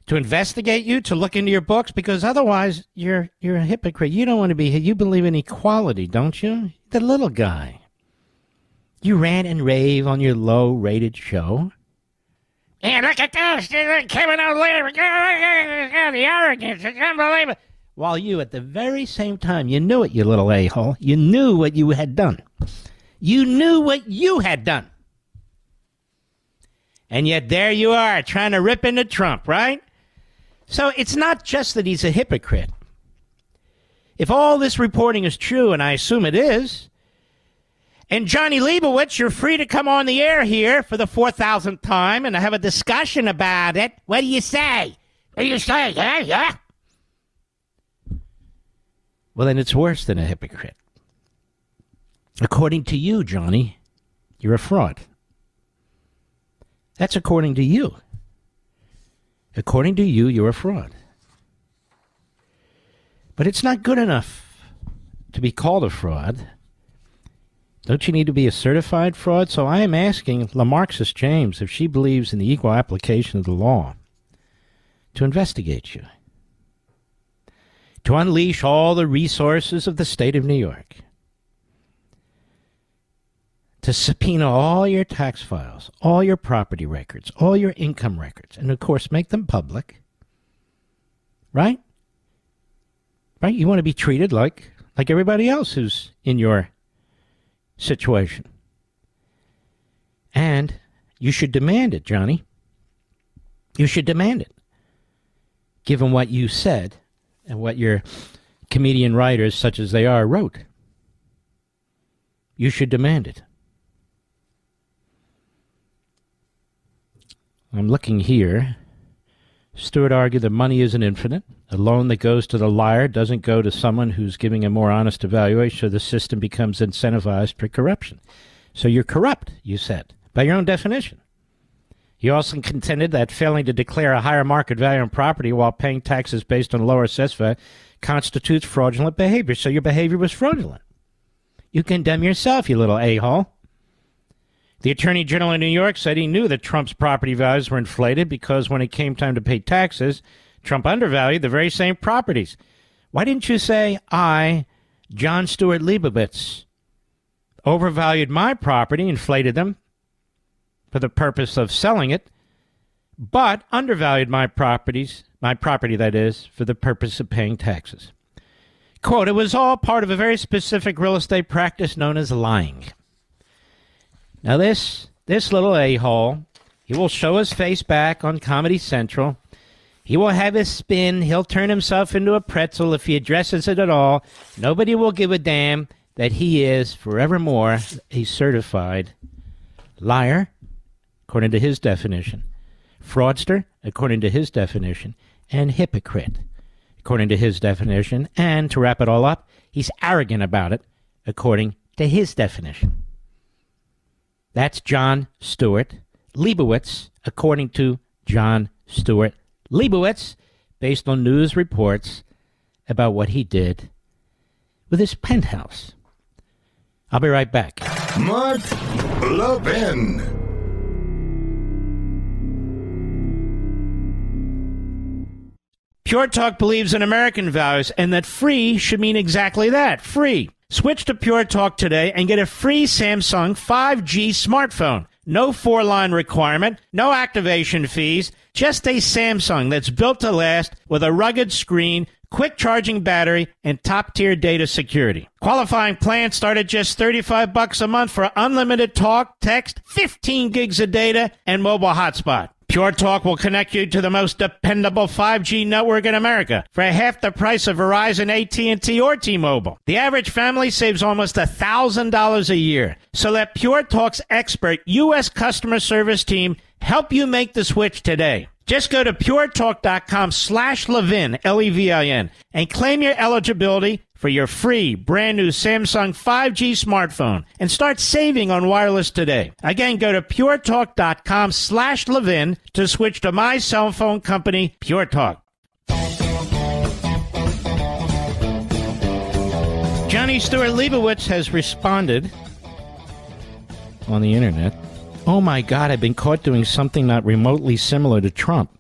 to investigate you, to look into your books? Because otherwise, you're a hypocrite. You don't want to be here. You believe in equality, don't you? The little guy. You rant and rave on your low-rated show. And look at this, Kevin O'Leary, the arrogance, it's unbelievable. While you, at the very same time, you knew it, you little a-hole. You knew what you had done. You knew what you had done. And yet there you are, trying to rip into Trump, right? So it's not just that he's a hypocrite. If all this reporting is true, and I assume it is, and Johnny Leibowitz, you're free to come on the air here for the 4,000th time and have a discussion about it. What do you say? What do you say? Yeah? Well, then it's worse than a hypocrite. According to you, Johnny, you're a fraud. That's according to you. According to you, you're a fraud. But it's not good enough to be called a fraud. Don't you need to be a certified fraud? So I am asking Marxist James if she believes in the equal application of the law to investigate you. to unleash all the resources of the state of New York, to subpoena all your tax files, all your property records, all your income records, and of course make them public. Right? Right? You want to be treated like everybody else who's in your situation. And you should demand it, Johnny. You should demand it. Given what you said and what your comedian writers, such as they are, wrote. You should demand it. I'm looking here. Stewart argued that money isn't infinite. A loan that goes to the liar doesn't go to someone who's giving a more honest evaluation, so the system becomes incentivized for corruption. So you're corrupt, you said, by your own definition. You also contended that failing to declare a higher market value on property while paying taxes based on lower assessed value constitutes fraudulent behavior. So your behavior was fraudulent. You condemn yourself, you little a-hole. The Attorney General in New York said he knew that Trump's property values were inflated because when it came time to pay taxes, Trump undervalued the very same properties. Why didn't you say, I, Jon Stewart Lieberman, overvalued my property, inflated them for the purpose of selling it, but undervalued my property, that is, for the purpose of paying taxes. Quote, it was all part of a very specific real estate practice known as lying. Now this little a-hole, he will show his face back on Comedy Central. He will have his spin. He'll turn himself into a pretzel if he addresses it at all. Nobody will give a damn that he is forevermore a certified liar, according to his definition, fraudster, according to his definition, and hypocrite, according to his definition. And to wrap it all up, he's arrogant about it, according to his definition. That's Jon Stewart Lieberman, according to Jon Stewart Lieberman, based on news reports about what he did with his penthouse. I'll be right back. Mark Levin. Pure Talk believes in American values and that free should mean exactly that, free. Switch to Pure Talk today and get a free Samsung 5G smartphone. No 4-line requirement, no activation fees, just a Samsung that's built to last with a rugged screen, quick charging battery, and top-tier data security. Qualifying plans start at just $35 a month for unlimited talk, text, 15 gigs of data, and mobile hotspot. Pure Talk will connect you to the most dependable 5G network in America for half the price of Verizon, AT&T, or T-Mobile. The average family saves almost $1,000 a year. So let Pure Talk's expert U.S. customer service team help you make the switch today. Just go to puretalk.com/Levin, Levin, and claim your eligibility for your free brand new Samsung 5G smartphone and start saving on wireless today. Again, go to puretalk.com/Levin to switch to my cell phone company, Pure Talk. Johnny Stewart Lieberman has responded on the internet. Oh my God, I've been caught doing something not remotely similar to Trump.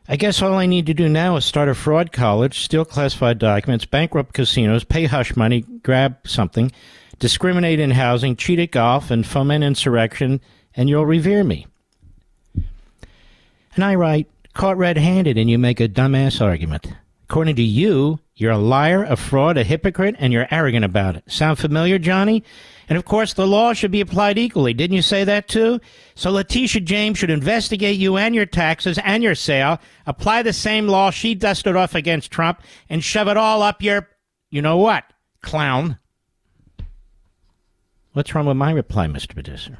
I guess all I need to do now is start a fraud college, steal classified documents, bankrupt casinos, pay hush money, grab something, discriminate in housing, cheat at golf, and foment insurrection, and you'll revere me. And I write, caught red-handed, and you make a dumbass argument. According to you, you're a liar, a fraud, a hypocrite, and you're arrogant about it. Sound familiar, Johnny? And, of course, the law should be applied equally. Didn't you say that, too? So Letitia James should investigate you and your taxes and your sale, apply the same law she dusted off against Trump, and shove it all up your, you-know-what, clown. What's wrong with my reply, Mr. Producer?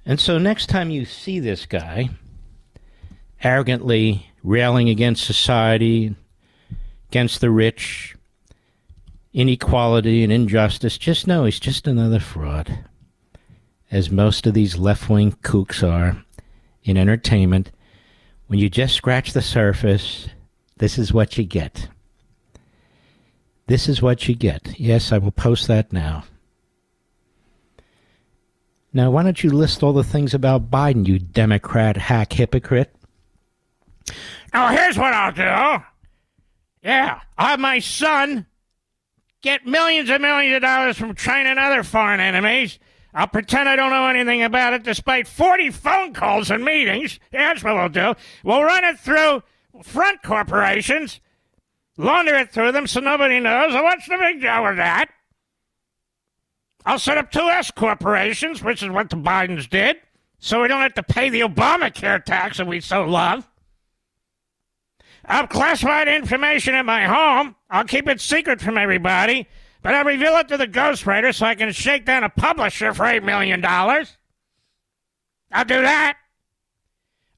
And so next time you see this guy arrogantly railing against society, against the rich, inequality and injustice, just know he's just another fraud, as most of these left-wing kooks are in entertainment. When you just scratch the surface, this is what you get. This is what you get. Yes, I will post that now. Now, why don't you list all the things about Biden, you Democrat hack hypocrite? Now, here's what I'll do. Yeah, I'll have my son get millions and millions of dollars from China and other foreign enemies. I'll pretend I don't know anything about it despite 40 phone calls and meetings. Yeah, that's what we'll do. We'll run it through front corporations, launder it through them so nobody knows. So what's the big deal with that? I'll set up 2 S corporations, which is what the Bidens did, so we don't have to pay the Obamacare tax that we so love. I'll have classified information in my home. I'll keep it secret from everybody, but I'll reveal it to the ghostwriter so I can shake down a publisher for $8 million. I'll do that.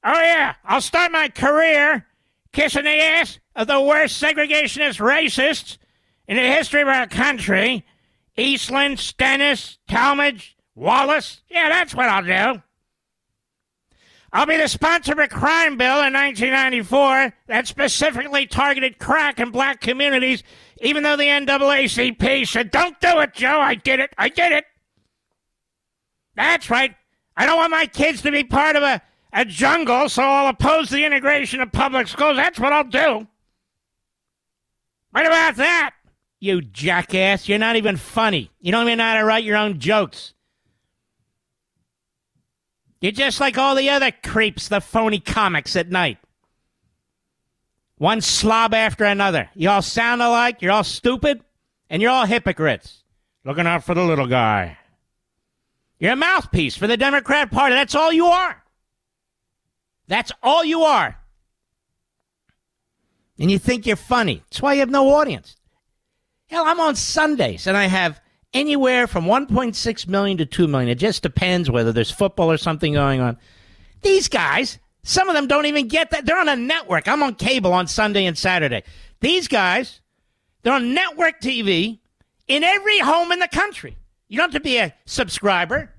Oh, yeah, I'll start my career kissing the ass of the worst segregationist racists in the history of our country. Eastman, Stennis, Talmadge, Wallace. Yeah, that's what I'll do. I'll be the sponsor of a crime bill in 1994 that specifically targeted crack in black communities, even though the NAACP said, don't do it, Joe. I did it. That's right. I don't want my kids to be part of a jungle, so I'll oppose the integration of public schools. That's what I'll do. What about that? You jackass. You're not even funny. You don't even know how to write your own jokes. You're just like all the other creeps, the phony comics at night. One slob after another. You all sound alike, you're all stupid, and you're all hypocrites. Looking out for the little guy. You're a mouthpiece for the Democrat Party. That's all you are. That's all you are. And you think you're funny. That's why you have no audience. Hell, I'm on Sundays, and I have anywhere from 1.6 million to 2 million. It just depends whether there's football or something going on. These guys, some of them don't even get that. They're on a network. I'm on cable on Sunday and Saturday. These guys, they're on network TV in every home in the country. You don't have to be a subscriber.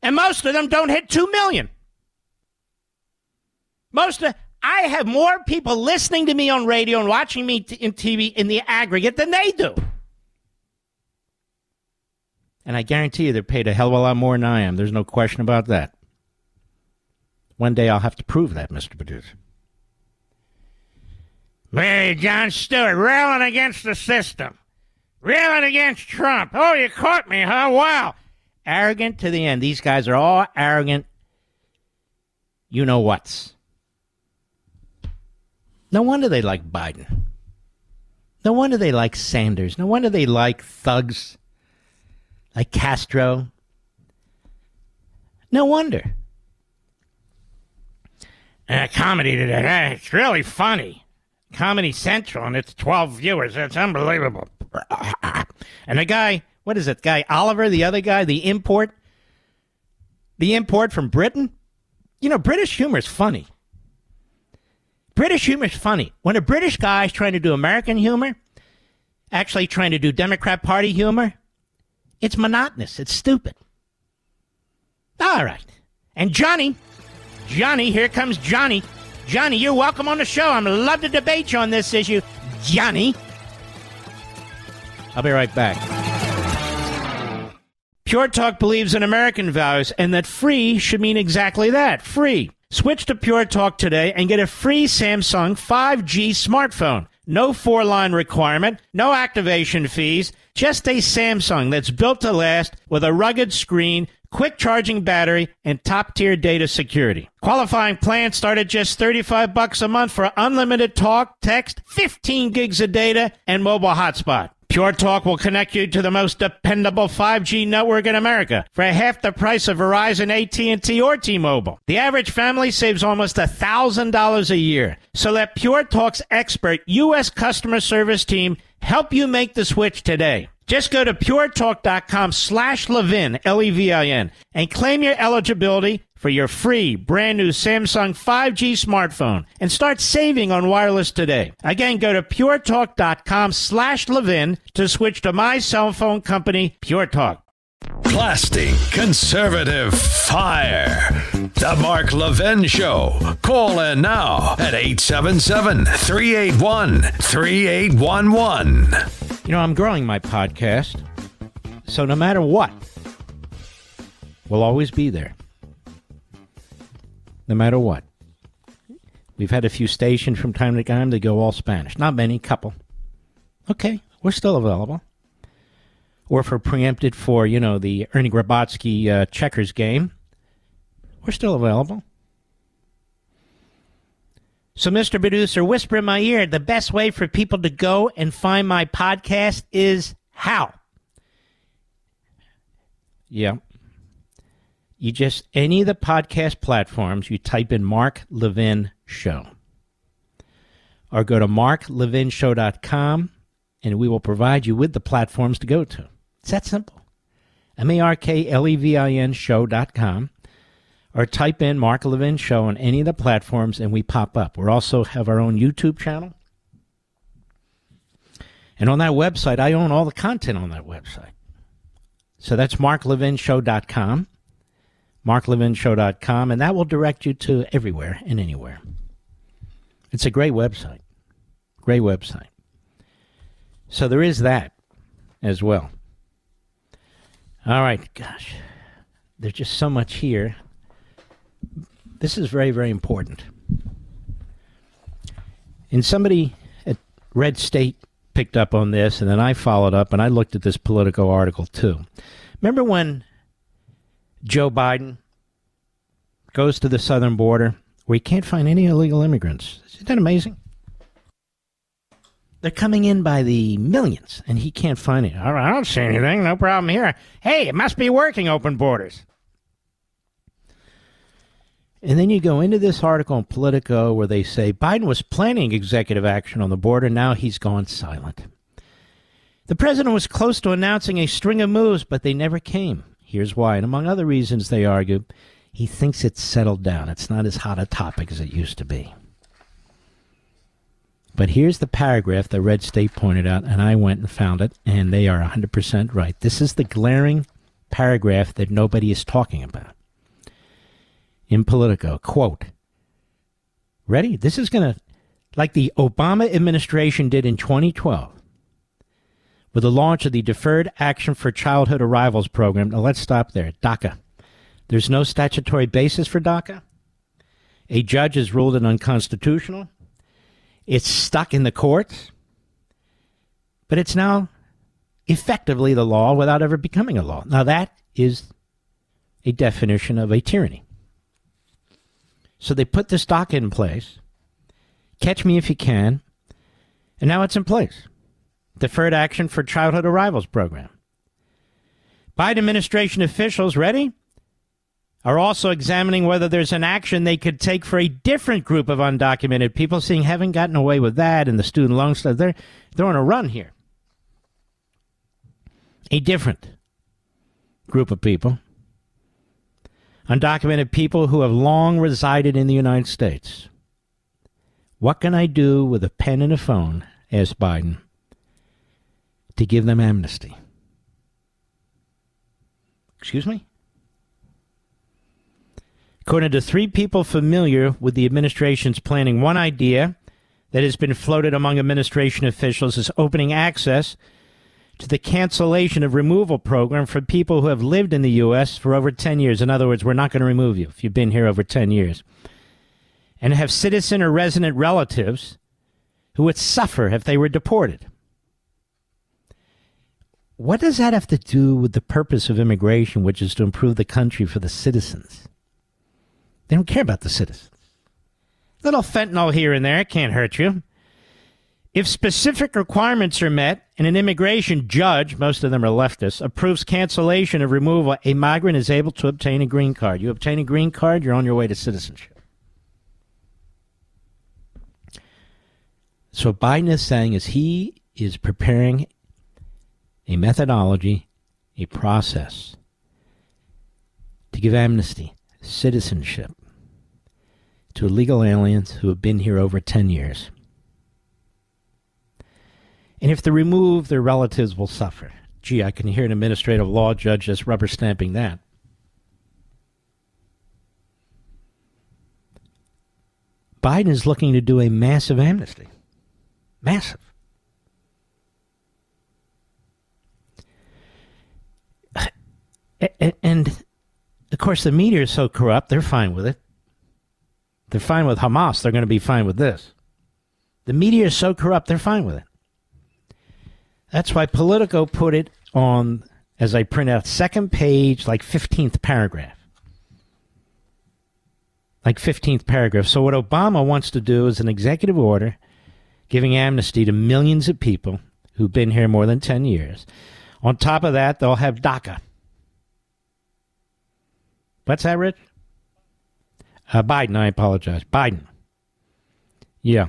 And most of them don't hit 2 million. I have more people listening to me on radio and watching me in TV in the aggregate than they do. And I guarantee you they're paid a hell of a lot more than I am. There's no question about that. One day I'll have to prove that, Mr. Producer. Hey, Jon Stewart, railing against the system. Railing against Trump. Oh, you caught me, huh? Wow. Arrogant to the end. These guys are all arrogant you-know-whats. No wonder they like Biden. No wonder they like Sanders. No wonder they like thugs like Castro. No wonder. Comedy today. It's really funny. Comedy Central, and it's 12 viewers. It's unbelievable. And the guy, what is it? Guy Oliver, the other guy, the import from Britain? You know, British humor is funny. British humor is funny. When a British guy is trying to do American humor, actually trying to do Democrat Party humor, it's monotonous. It's stupid. All right. And Johnny, here comes Johnny. Johnny, you're welcome on the show. I'd love to debate you on this issue. Johnny. I'll be right back. Pure Talk believes in American values and that free should mean exactly that, free. Switch to Pure Talk today and get a free Samsung 5G smartphone. No 4-line requirement, no activation fees, just a Samsung that's built to last with a rugged screen, quick charging battery, and top-tier data security. Qualifying plans start at just $35 a month for unlimited talk, text, 15 gigs of data, and mobile hotspot. Pure Talk will connect you to the most dependable 5G network in America for half the price of Verizon, AT&T, or T-Mobile. The average family saves almost $1,000 a year. So let Pure Talk's expert U.S. customer service team help you make the switch today. Just go to puretalk.com/Levin, Levin, and claim your eligibility for your free brand new Samsung 5G smartphone and start saving on wireless today. Again, go to puretalk.com/Levin to switch to my cell phone company, Pure Talk. Blasting conservative fire. The Mark Levin Show. Call in now at 877-381-3811. You know, I'm growing my podcast, so no matter what, we'll always be there. No matter what. We've had a few stations from time to time that go all Spanish. Not many, couple. Okay, we're still available. Or if we're preempted for, the Ernie Grabotsky checkers game, we're still available. So, Mr. Producer, whisper in my ear, the best way for people to go and find my podcast is how? Yeah. You just, any of the podcast platforms, you type in Mark Levin Show. Or go to marklevinshow.com, and we will provide you with the platforms to go to. It's that simple. MarkLevin show.com. Or type in Mark Levin Show on any of the platforms, and we pop up. We also have our own YouTube channel. And on that website, I own all the content on that website. So that's marklevinshow.com. marklevinshow.com, and that will direct you to everywhere and anywhere. It's a great website. Great website. So there is that as well. All right, gosh. There's just so much here. This is very, very important. And somebody at Red State picked up on this, and then I followed up, and I looked at this Politico article too. Remember when Joe Biden goes to the southern border where he can't find any illegal immigrants? Isn't that amazing? They're coming in by the millions, and he can't find it. I don't see anything. No problem here. Hey, it must be working, open borders. And then you go into this article in Politico where they say Biden was planning executive action on the border. Now he's gone silent. The president was close to announcing a string of moves, but they never came. Here's why. And among other reasons, they argue, he thinks it's settled down. It's not as hot a topic as it used to be. But here's the paragraph that Red State pointed out, and I went and found it, and they are 100% right. This is the glaring paragraph that nobody is talking about. In Politico, quote, ready? This is going to, like the Obama administration did in 2012, with the launch of the Deferred Action for Childhood Arrivals program. Now, let's stop there. DACA. There's no statutory basis for DACA. A judge has ruled it unconstitutional. It's stuck in the courts. But it's now effectively the law without ever becoming a law. Now, that is a definition of a tyranny. So they put this DACA in place. Catch me if you can. And now it's in place. Deferred Action for Childhood Arrivals program. Biden administration officials, ready, are also examining whether there's an action they could take for a different group of undocumented people, seeing haven't gotten away with that and the student loan stuff. They're on a run here. A different group of people. Undocumented people who have long resided in the United States. What can I do with a pen and a phone, asked Biden, to give them amnesty? Excuse me? According to three people familiar with the administration's planning, one idea that has been floated among administration officials is opening access to the cancellation of removal program for people who have lived in the U.S. for over 10 years. In other words, we're not going to remove you if you've been here over 10 years. And have citizen or resident relatives who would suffer if they were deported. What does that have to do with the purpose of immigration, which is to improve the country for the citizens? They don't care about the citizens. Little fentanyl here and there can't hurt you. If specific requirements are met and an immigration judge, most of them are leftists, approves cancellation of removal, a migrant is able to obtain a green card. You obtain a green card, you're on your way to citizenship. So what Biden is saying is he is preparing a methodology, a process to give amnesty, citizenship to illegal aliens who have been here over 10 years. And if they're removed, their relatives will suffer. Gee, I can hear an administrative law judge just rubber stamping that. Biden is looking to do a massive amnesty. Massive. And, of course, the media is so corrupt, they're fine with it. They're fine with Hamas. They're going to be fine with this. The media is so corrupt, they're fine with it. That's why Politico put it on, as I print out, second page, like 15th paragraph. Like 15th paragraph. So what Obama wants to do is an executive order giving amnesty to millions of people who've been here more than 10 years. On top of that, they'll have DACA. What's that, Rich? Biden, I apologize. Biden. Yeah.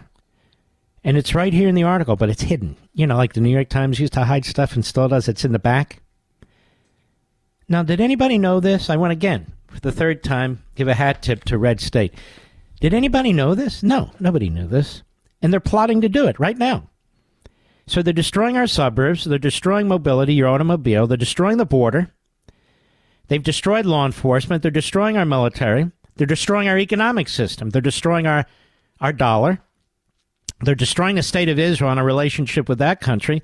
And it's right here in the article, but it's hidden. You know, like the New York Times used to hide stuff and still does. It's in the back. Now, did anybody know this? I want again, for the third time, give a hat tip to Red State. Did anybody know this? No, nobody knew this. And they're plotting to do it right now. So they're destroying our suburbs. They're destroying mobility, your automobile. They're destroying the border. They've destroyed law enforcement. They're destroying our military. They're destroying our economic system. They're destroying our dollar. They're destroying the state of Israel and our relationship with that country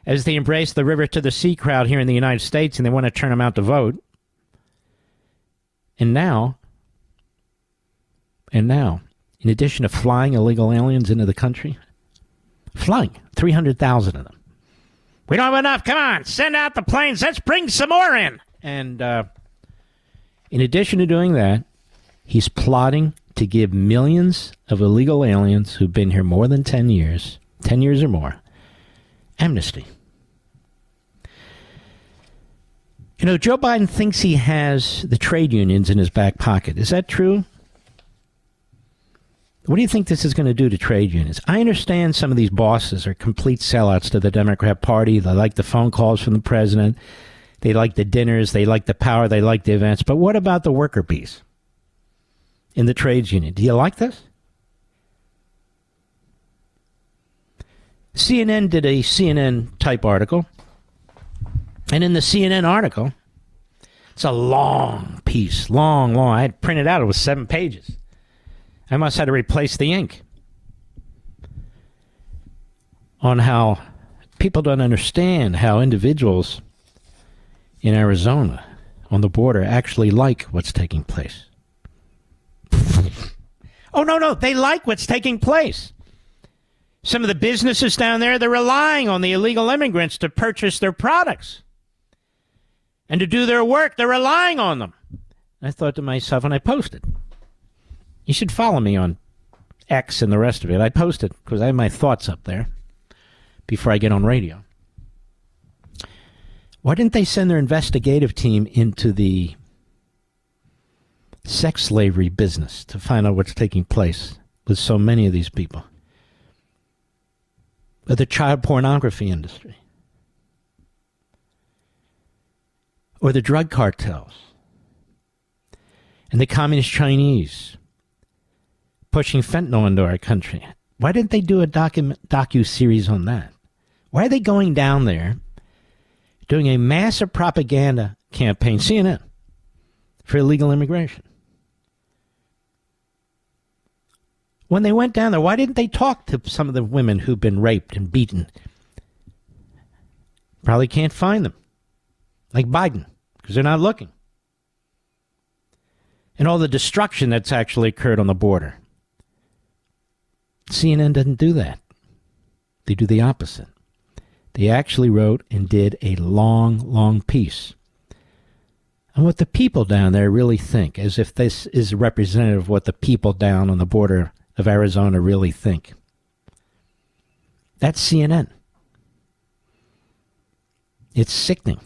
as they embrace the river to the sea crowd here in the United States, and they want to turn them out to vote. And now, in addition to flying illegal aliens into the country, flying 300,000 of them. We don't have enough. Come on, send out the planes. Let's bring some more in. And in addition to doing that, he's plotting to give millions of illegal aliens who've been here more than 10 years or more, amnesty. You know, Joe Biden thinks he has the trade unions in his back pocket. Is that true? What do you think this is going to do to trade unions? I understand some of these bosses are complete sellouts to the Democrat Party. They like the phone calls from the president. They like the dinners. They like the power. They like the events. But what about the worker bees in the trades union? Do you like this? CNN did a CNN-type article. And in the CNN article, it's a long piece, long. I had printed out. It was 7 pages. I must have to replace the ink on how people don't understand how individuals in Arizona on the border actually like what's taking place. Oh, no, they like what's taking place. Some of the businesses down there, they're relying on the illegal immigrants to purchase their products and to do their work. They're relying on them. I thought to myself, and I posted, you should follow me on X and the rest of it. I posted because I have my thoughts up there before I get on radio. Why didn't they send their investigative team into the sex slavery business to find out what's taking place with so many of these people? Or the child pornography industry? Or the drug cartels? And the communist Chinese pushing fentanyl into our country? Why didn't they do a docu-series on that? Why are they going down there doing a massive propaganda campaign, CNN, for illegal immigration? When they went down there, why didn't they talk to some of the women who've been raped and beaten? Probably can't find them. Like Biden, because they're not looking. And all the destruction that's actually occurred on the border. CNN doesn't do that. They do the opposite. They actually wrote and did a long piece on what the people down there really think, as if this is representative of what the people down on the border of Arizona really think. That's CNN. It's sickening.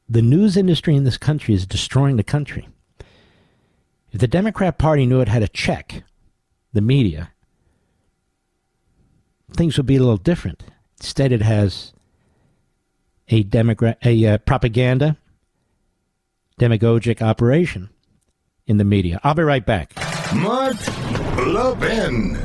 The news industry in this country is destroying the country. If the Democrat Party knew it had to check the media, things would be a little different. Instead, it has a propaganda, demagogic operation in the media. I'll be right back. Mark Levin.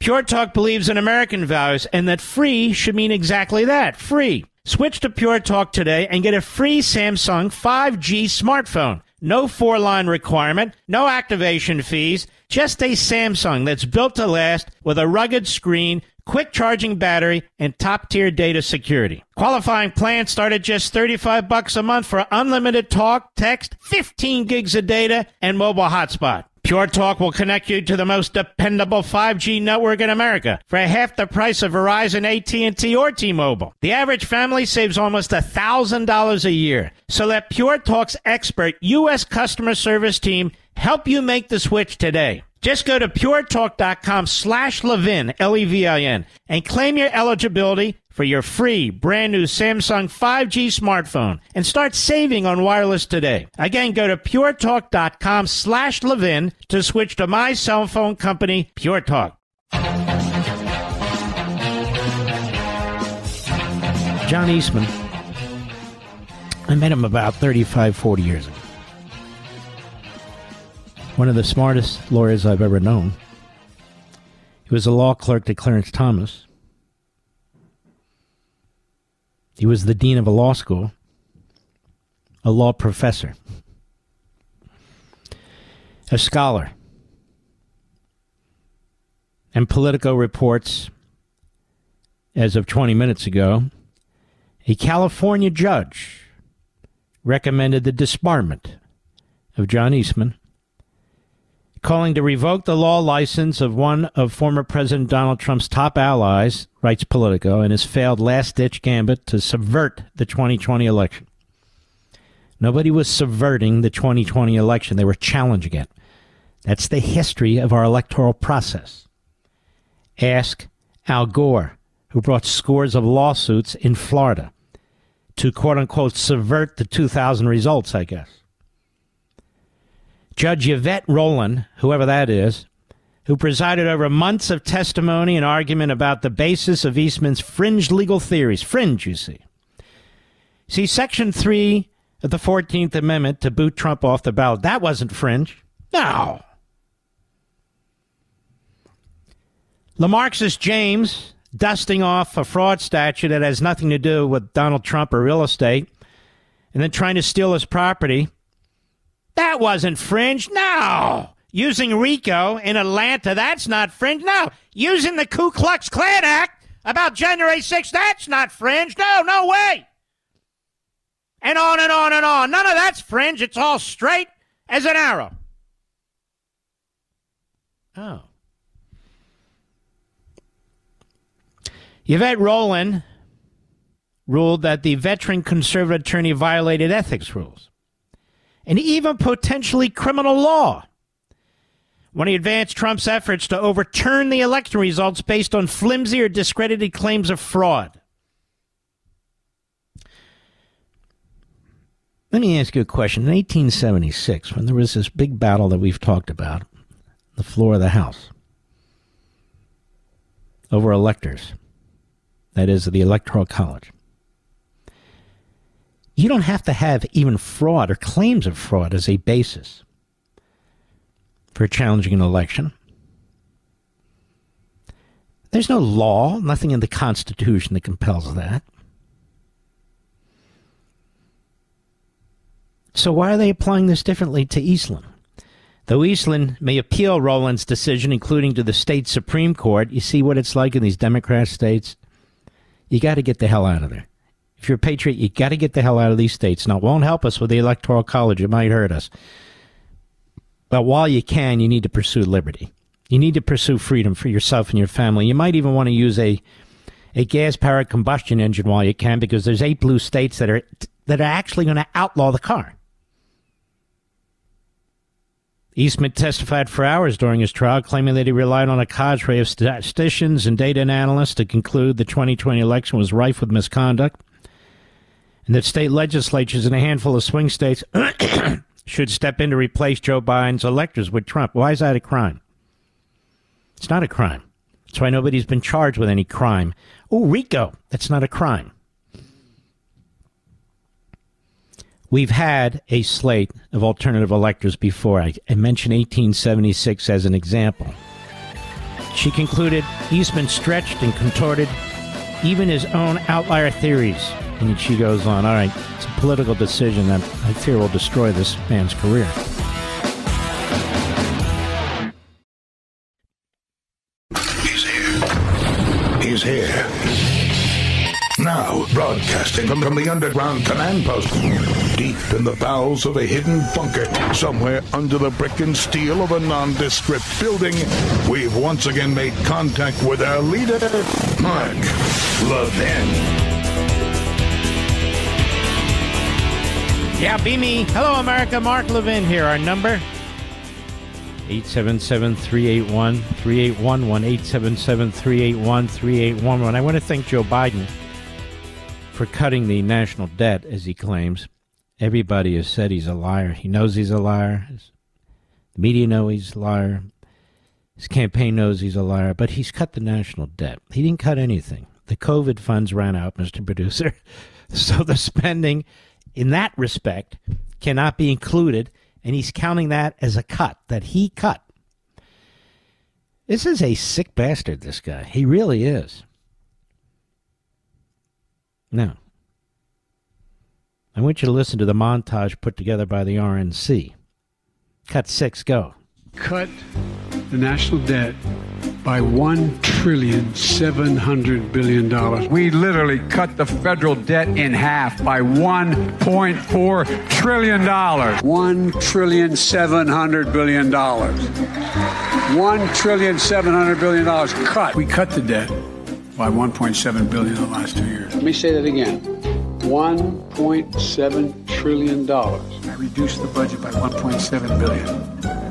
Pure Talk believes in American values and that free should mean exactly that, free. Switch to Pure Talk today and get a free Samsung 5G smartphone. No 4-line requirement, no activation fees, just a Samsung that's built to last with a rugged screen, quick charging battery, and top-tier data security. Qualifying plans start at just $35 a month for unlimited talk, text, 15 gigs of data, and mobile hotspot. Pure Talk will connect you to the most dependable 5G network in America for half the price of Verizon, AT&T, or T-Mobile. The average family saves almost $1,000 a year. So let Pure Talk's expert U.S. customer service team help you make the switch today. Just go to puretalk.com/Levin, Levin, and claim your eligibility for your free brand new Samsung 5G smartphone and start saving on wireless today. Again, go to puretalk.com/Levin to switch to my cell phone company, Pure Talk. John Eastman. I met him about 35, 40 years ago. One of the smartest lawyers I've ever known. He was a law clerk to Clarence Thomas. He was the dean of a law school, a law professor, a scholar, and Politico reports, as of 20 minutes ago, a California judge recommended the disbarment of John Eastman, calling to revoke the law license of one of former President Donald Trump's top allies, writes Politico, in his failed last-ditch gambit to subvert the 2020 election. Nobody was subverting the 2020 election. They were challenging it. That's the history of our electoral process. Ask Al Gore, who brought scores of lawsuits in Florida to, quote-unquote, subvert the 2000 results, I guess. Judge Yvette Rowland, whoever that is, who presided over months of testimony and argument about the basis of Eastman's fringe legal theories. Fringe, you see. See, Section 3 of the 14th Amendment to boot Trump off the ballot, that wasn't fringe. No. LaMarxus James, dusting off a fraud statute that has nothing to do with Donald Trump or real estate, and then trying to steal his property, that wasn't fringe. No. Using RICO in Atlanta, that's not fringe. No. Using the Ku Klux Klan Act about January 6th, that's not fringe. No, no way. And on and on and on. None of that's fringe. It's all straight as an arrow. Oh. Yvette Rowland ruled that the veteran conservative attorney violated ethics rules and even potentially criminal law when he advanced Trump's efforts to overturn the election results based on flimsy or discredited claims of fraud. Let me ask you a question. In 1876, when there was this big battle that we've talked about, the floor of the House, over electors, that is, the Electoral College, you don't have to have even fraud or claims of fraud as a basis for challenging an election. There's no law, nothing in the Constitution that compels that. So why are they applying this differently to Eastland? Though Eastland may appeal Rowland's decision, including to the state Supreme Court, you see what it's like in these Democrat states? You got to get the hell out of there. If you're a patriot, you got to get the hell out of these states. Now, it won't help us with the Electoral College. It might hurt us. But while you can, you need to pursue liberty. You need to pursue freedom for yourself and your family. You might even want to use a gas-powered combustion engine while you can, because there's 8 blue states that are actually going to outlaw the car. Eastman testified for hours during his trial, claiming that he relied on a cadre of statisticians and data analysts to conclude the 2020 election was rife with misconduct, and that state legislatures in a handful of swing states should step in to replace Joe Biden's electors with Trump. Why is that a crime? It's not a crime. That's why nobody's been charged with any crime. Oh, RICO, that's not a crime. We've had a slate of alternative electors before. I mentioned 1876 as an example. She concluded Eastman stretched and contorted even his own outlier theories. And she goes on, all right, it's a political decision that I fear will destroy this man's career. broadcasting from the underground command post, deep in the bowels of a hidden bunker, somewhere under the brick and steel of a nondescript building, we've once again made contact with our leader, Mark Levin. Yeah, be me. Hello, America. Mark Levin here. Our number, 877-381-3811, 877-381-3811. I want to thank Joe Biden for cutting the national debt, as he claims. Everybody has said he's a liar. He knows he's a liar. The media know he's a liar. His campaign knows he's a liar. But he's cut the national debt. He didn't cut anything. The COVID funds ran out, Mr. Producer. So the spending in that respect cannot be included, and he's counting that as a cut that he cut. This is a sick bastard, this guy. He really is. Now, I want you to listen to the montage put together by the RNC. Cut 6, go. Cut the national debt by $1.7 trillion. We literally cut the federal debt in half by $1.4 trillion. $1.7 trillion. $1.7 trillion cut. We cut the debt by $1.7 billion in the last 2 years. Let me say that again. $1.7 trillion. I reduced the budget by $1.7 billion.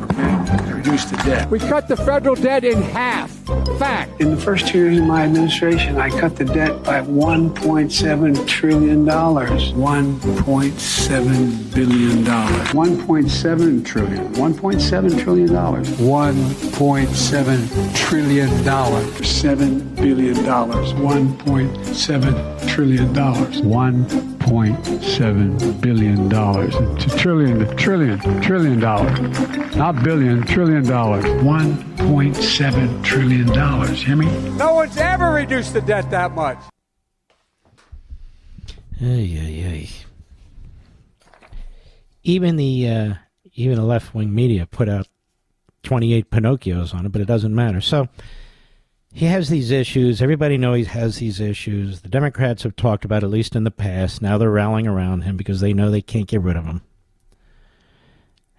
Okay? Reduce the debt. We cut the federal debt in half. Fact. In the first 2 years of my administration, I cut the debt by $1.7 trillion. $1.7 billion. $1.7 trillion. $1.7 trillion. $1.7 trillion. $7 billion. $1.7 trillion. $1.7 billion. It's a trillion dollars. Not billion, $trillion. $1.7 trillion. Hear me? No one's ever reduced the debt that much. Even the left-wing media put out 28 Pinocchios on it, but it doesn't matter. So he has these issues. Everybody knows he has these issues. The Democrats have talked about, at least in the past. Now they're rallying around him because they know they can't get rid of him.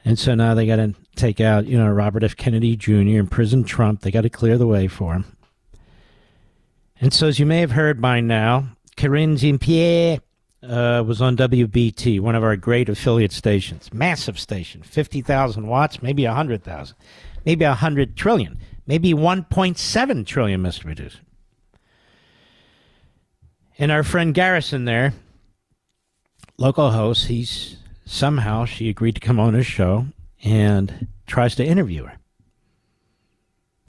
And so now they got to take out, Robert F. Kennedy Jr., imprison Trump. They got to clear the way for him. And so, as you may have heard by now, Karine Jean-Pierre was on WBT, one of our great affiliate stations. Massive station, 50,000 watts, maybe 100,000, maybe 100 trillion, maybe 1.7 trillion, Mr. Producer. And our friend Garrison there, local host, somehow she agreed to come on his show and tries to interview her.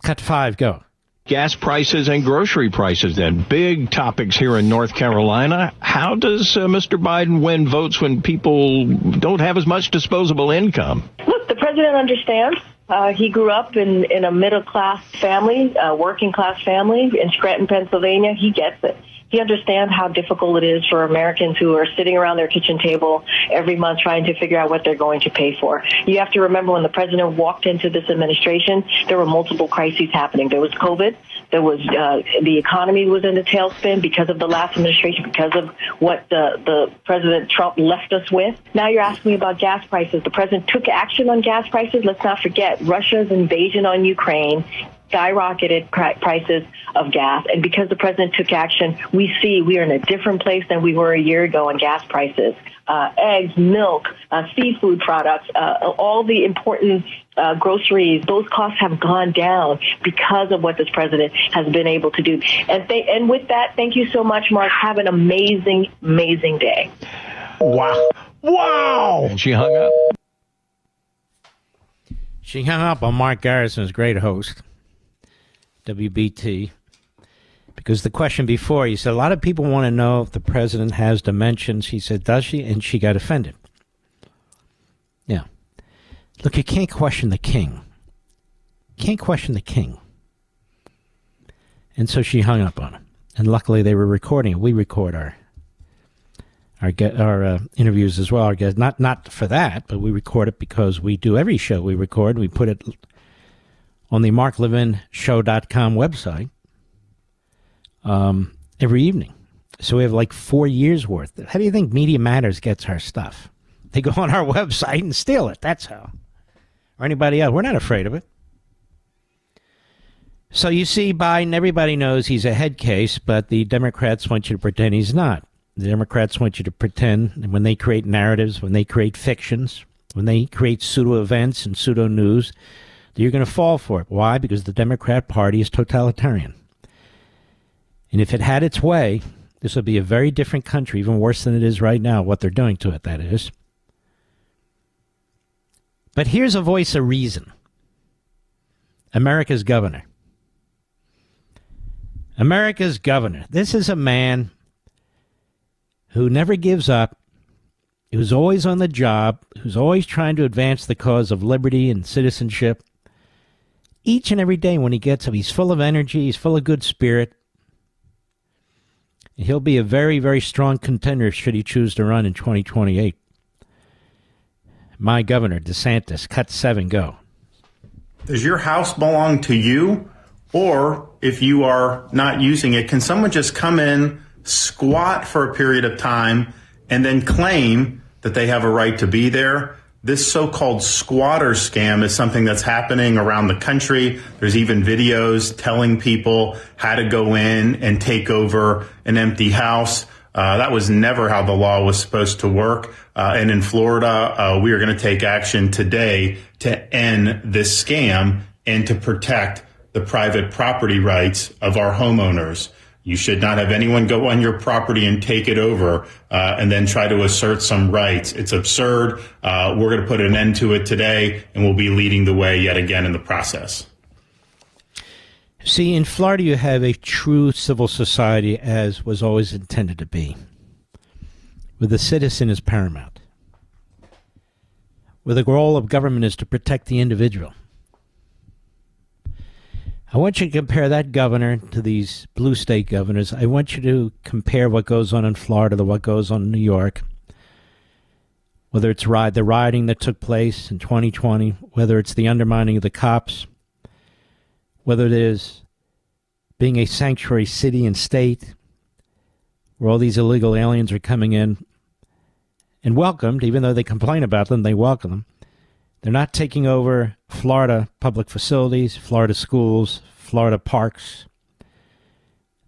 Cut 5, go. Gas prices and grocery prices, then. Big topics here in North Carolina. How does Mr. Biden win votes when people don't have as much disposable income? Look, the president understands. He grew up in a middle-class family, working-class family in Scranton, Pennsylvania. He gets it. He understands how difficult it is for Americans who are sitting around their kitchen table every month trying to figure out what they're going to pay for. You have to remember when the president walked into this administration, there were multiple crises happening. There was COVID. There was the economy was in a tailspin because of the last administration, because of what the President Trump left us with. Now you're asking me about gas prices. The president took action on gas prices. Let's not forget Russia's invasion on Ukraine skyrocketed prices of gas. And because the president took action, we see we are in a different place than we were a year ago on gas prices. Eggs, milk, seafood products, all the important groceries, those costs have gone down because of what this president has been able to do. And with that, thank you so much, Mark. Have an amazing, amazing day. Wow. She hung up. She hung up on Mark Garrison's great host, WBT, because the question before, he said, a lot of people want to know if the president has dimensions. He said, does she? And she got offended. Yeah. Look, you can't question the king. You can't question the king. And so she hung up on him. And luckily they were recording it. We record our interviews as well. Our guests, not for that, but we record it because we do every show we record. We put it on the marklevinshow.com website every evening. So we have like 4 years worth. How do you think Media Matters gets our stuff? They go on our website and steal it. That's how. Or anybody else. We're not afraid of it. So you see, Biden, everybody knows he's a head case, but the Democrats want you to pretend he's not. The Democrats want you to pretend when they create narratives, when they create fictions, when they create pseudo-events and pseudo-news, that you're going to fall for it. Why? Because the Democrat Party is totalitarian. And if it had its way, this would be a very different country, even worse than it is right now, what they're doing to it, that is. But here's a voice of reason. America's governor. America's governor. This is a man who never gives up, who's always on the job, who's always trying to advance the cause of liberty and citizenship. Each and every day when he gets up, he's full of energy, he's full of good spirit. He'll be a very, very strong contender should he choose to run in 2028. My governor, DeSantis, cut 7, go. Does your house belong to you? Or if you are not using it, can someone just come in, squat for a period of time, and then claim that they have a right to be there? This so-called squatter scam is something that's happening around the country. There's even videos telling people how to go in and take over an empty house. That was never how the law was supposed to work. And in Florida, we are going to take action today to end this scam and to protect the private property rights of our homeowners. You should not have anyone go on your property and take it over and then try to assert some rights. It's absurd. We're going to put an end to it today, and we'll be leading the way yet again in the process. See, in Florida, you have a true civil society as was always intended to be, where the citizen is paramount, where the role of government is to protect the individual. I want you to compare that governor to these blue state governors. I want you to compare what goes on in Florida to what goes on in New York, whether it's the rioting that took place in 2020, whether it's the undermining of the cops, whether it is being a sanctuary city and state where all these illegal aliens are coming in and welcomed, even though they complain about them, they welcome them. They're not taking over Florida public facilities, Florida schools, Florida parks.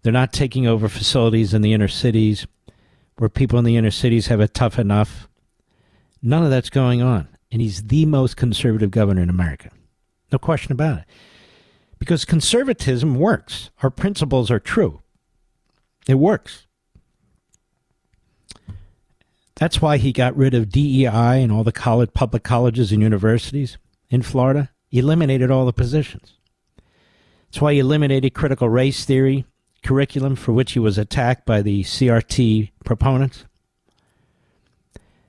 They're not taking over facilities in the inner cities where people in the inner cities have it tough enough. None of that's going on. And he's the most conservative governor in America. No question about it. Because conservatism works. Our principles are true. It works. That's why he got rid of DEI and all the public colleges and universities in Florida. He eliminated all the positions. That's why he eliminated critical race theory curriculum, for which he was attacked by the CRT proponents.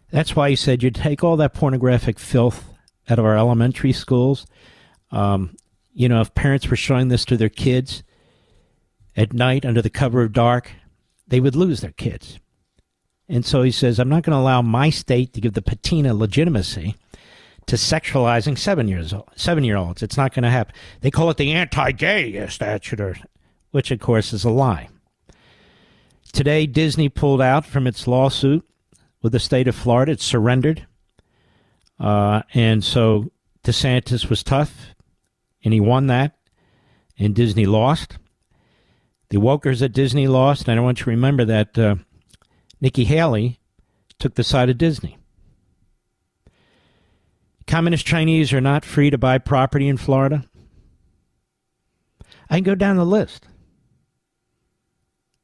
That's why he said you'd take all that pornographic filth out of our elementary schools. If parents were showing this to their kids at night under the cover of dark, they would lose their kids. And so he says, I'm not going to allow my state to give the patina legitimacy to sexualizing 7-year-olds. It's not going to happen. They call it the anti-gay statute, which, of course, is a lie. Today, Disney pulled out from its lawsuit with the state of Florida. It surrendered. And so DeSantis was tough, and he won that, and Disney lost. The wokers at Disney lost, and I want you to remember that Nikki Haley took the side of Disney. Communist Chinese are not free to buy property in Florida. I can go down the list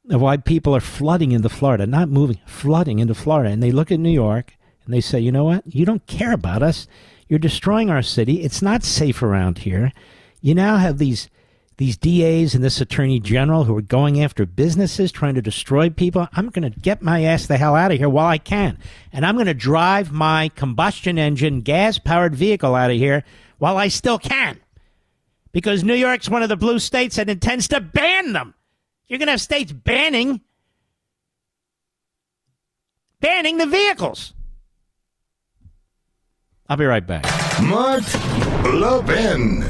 of why people are flooding into Florida, not moving, flooding into Florida. And they look at New York and they say, you know what? You don't care about us. You're destroying our city. It's not safe around here. You now have these DAs and this attorney general who are going after businesses, trying to destroy people. I'm going to get my ass the hell out of here while I can. And I'm going to drive my combustion engine, gas-powered vehicle out of here while I still can. Because New York's one of the blue states that intends to ban them. You're going to have states banning the vehicles. I'll be right back. Mark Levin.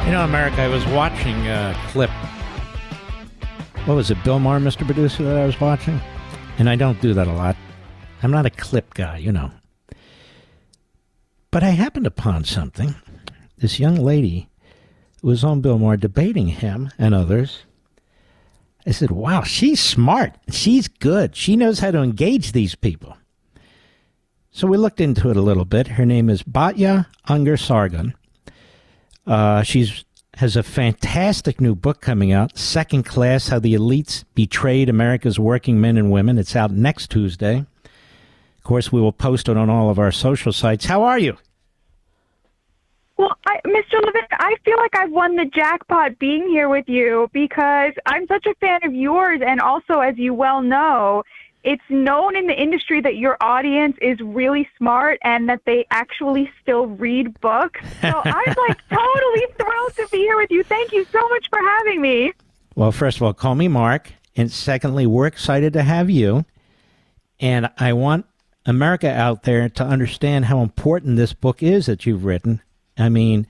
You know, America, I was watching a clip. What was it, Bill Maher, Mr. Producer, that I was watching? And I don't do that a lot. I'm not a clip guy, you know. But I happened upon something. This young lady was on Bill Maher debating him and others. I said, wow, she's smart. She's good. She knows how to engage these people. So we looked into it a little bit. Her name is Batya Ungar-Sargon. She has a fantastic new book coming out, Second Class, How the Elites Betrayed America's Working Men and Women. It's out next Tuesday. Of course, we will post it on all of our social sites. How are you? Well, Mr. Levin, I feel like I've won the jackpot being here with you because I'm such a fan of yours. And also, as you well know, it's known in the industry that your audience is really smart and that they actually still read books. So I'm like totally thrilled to be here with you. Thank you so much for having me. Well, first of all, call me Mark. And secondly, we're excited to have you. And I want America out there to understand how important this book is that you've written. I mean,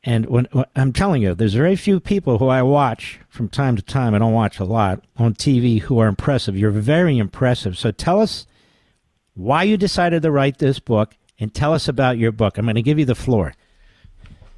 and when I'm telling you, there's very few people who I watch from time to time, I don't watch a lot, on TV who are impressive. You're very impressive. So tell us why you decided to write this book and tell us about your book. I'm going to give you the floor.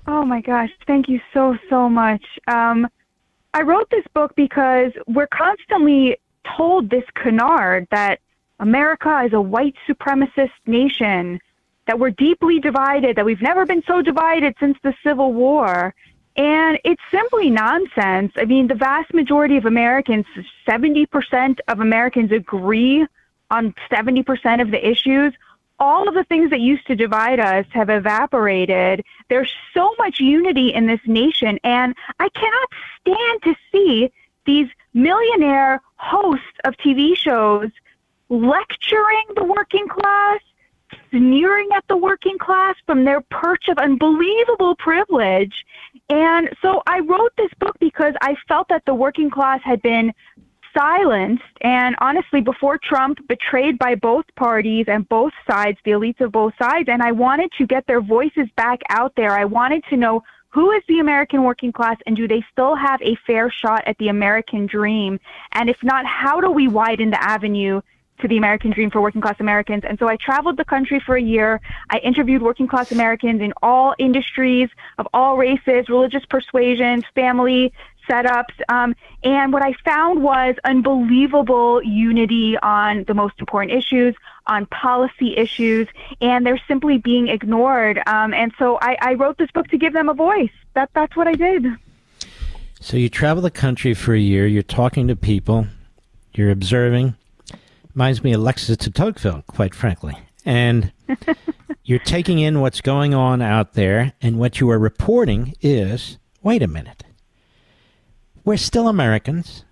Oh, my gosh. Thank you so, so much. I wrote this book because we're constantly told this canard that America is a white supremacist nation, that we're deeply divided, that we've never been so divided since the Civil War. And it's simply nonsense. I mean, the vast majority of Americans, 70% of Americans agree on 70% of the issues. All of the things that used to divide us have evaporated. There's so much unity in this nation, and I cannot stand to see these millionaire hosts of TV shows lecturing the working class, sneering at the working class from their perch of unbelievable privilege. And so I wrote this book because I felt that the working class had been silenced and, honestly, before Trump, betrayed by both parties and both sides, the elites of both sides. And I wanted to get their voices back out there. I wanted to know, who is the American working class, and do they still have a fair shot at the American dream? And if not, how do we widen the avenue to the American dream for working class Americans? And so I traveled the country for a year. I interviewed working class Americans in all industries, of all races, religious persuasions, family setups. And what I found was unbelievable unity on the most important issues, on policy issues, and they're simply being ignored. And so I wrote this book to give them a voice. That's what I did. So you travel the country for a year. You're talking to people. You're observing. Reminds me of Alexis de Tocqueville, quite frankly. And you're taking in what's going on out there, and what you are reporting is, wait a minute, we're still Americans.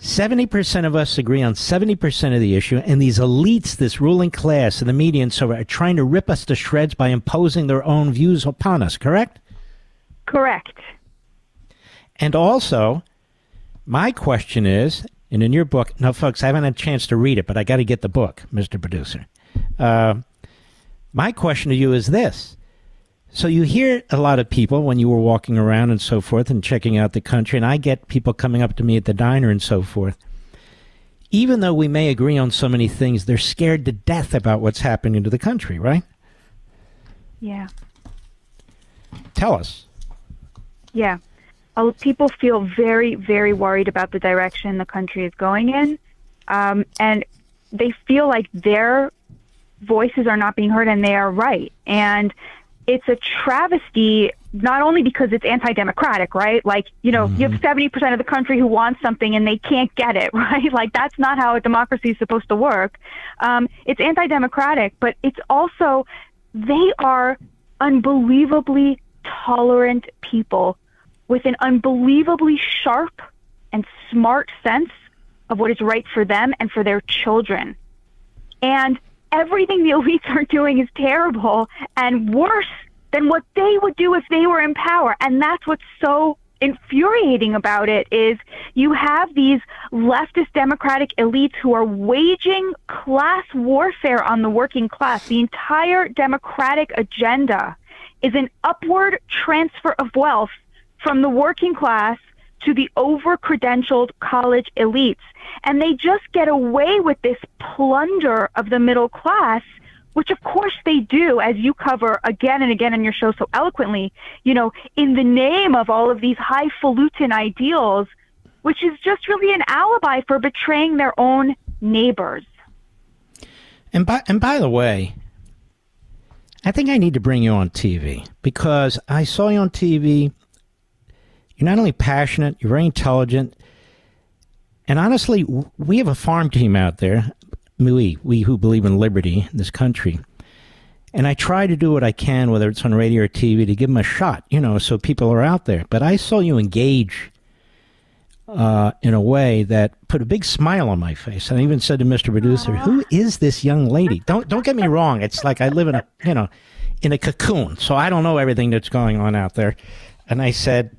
70% of us agree on 70% of the issue, and these elites, this ruling class and the media and so on, are trying to rip us to shreds by imposing their own views upon us, correct? Correct. And also, my question is, and in your book, now, folks, I haven't had a chance to read it, but I got to get the book, Mr. Producer. My question to you is this. So you hear a lot of people when you were walking around and so forth and checking out the country, and I get people coming up to me at the diner and so forth. Even though we may agree on so many things, they're scared to death about what's happening to the country, right? Yeah. Tell us. Yeah. People feel very, very worried about the direction the country is going in, and they feel like their voices are not being heard, and they are right. And it's a travesty, not only because it's anti-democratic, right? Like, you know, you have 70% of the country who wants something and they can't get it, right? Like, that's not how a democracy is supposed to work. It's anti-democratic, but it's also, they are unbelievably tolerant people with an unbelievably sharp and smart sense of what is right for them and for their children. And everything the elites are doing is terrible and worse than what they would do if they were in power. And that's what's so infuriating about it, is you have these leftist democratic elites who are waging class warfare on the working class. The entire democratic agenda is an upward transfer of wealth from the working class to the over-credentialed college elites. And they just get away with this plunder of the middle class, which of course they do, as you cover again and again on your show so eloquently, you know, in the name of all of these highfalutin ideals, which is just really an alibi for betraying their own neighbors. And by the way, I think I need to bring you on TV, because I saw you on TV. You're not only passionate, you're very intelligent. And honestly, we have a farm team out there, we who believe in liberty in this country. And I try to do what I can, whether it's on radio or TV, to give them a shot, you know, so people are out there. But I saw you engage in a way that put a big smile on my face. And I even said to Mr. Producer, who is this young lady? Don't get me wrong. It's like I live in in a cocoon, so I don't know everything that's going on out there. And I said,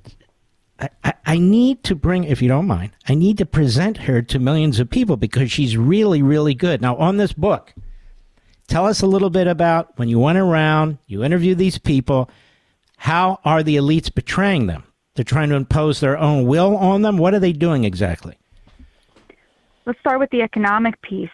I need to bring, if you don't mind, I need to present her to millions of people because she's really, really good. Now, on this book, tell us a little bit about when you went around, you interviewed these people, how are the elites betraying them? They're trying to impose their own will on them. What are they doing exactly? Let's start with the economic piece.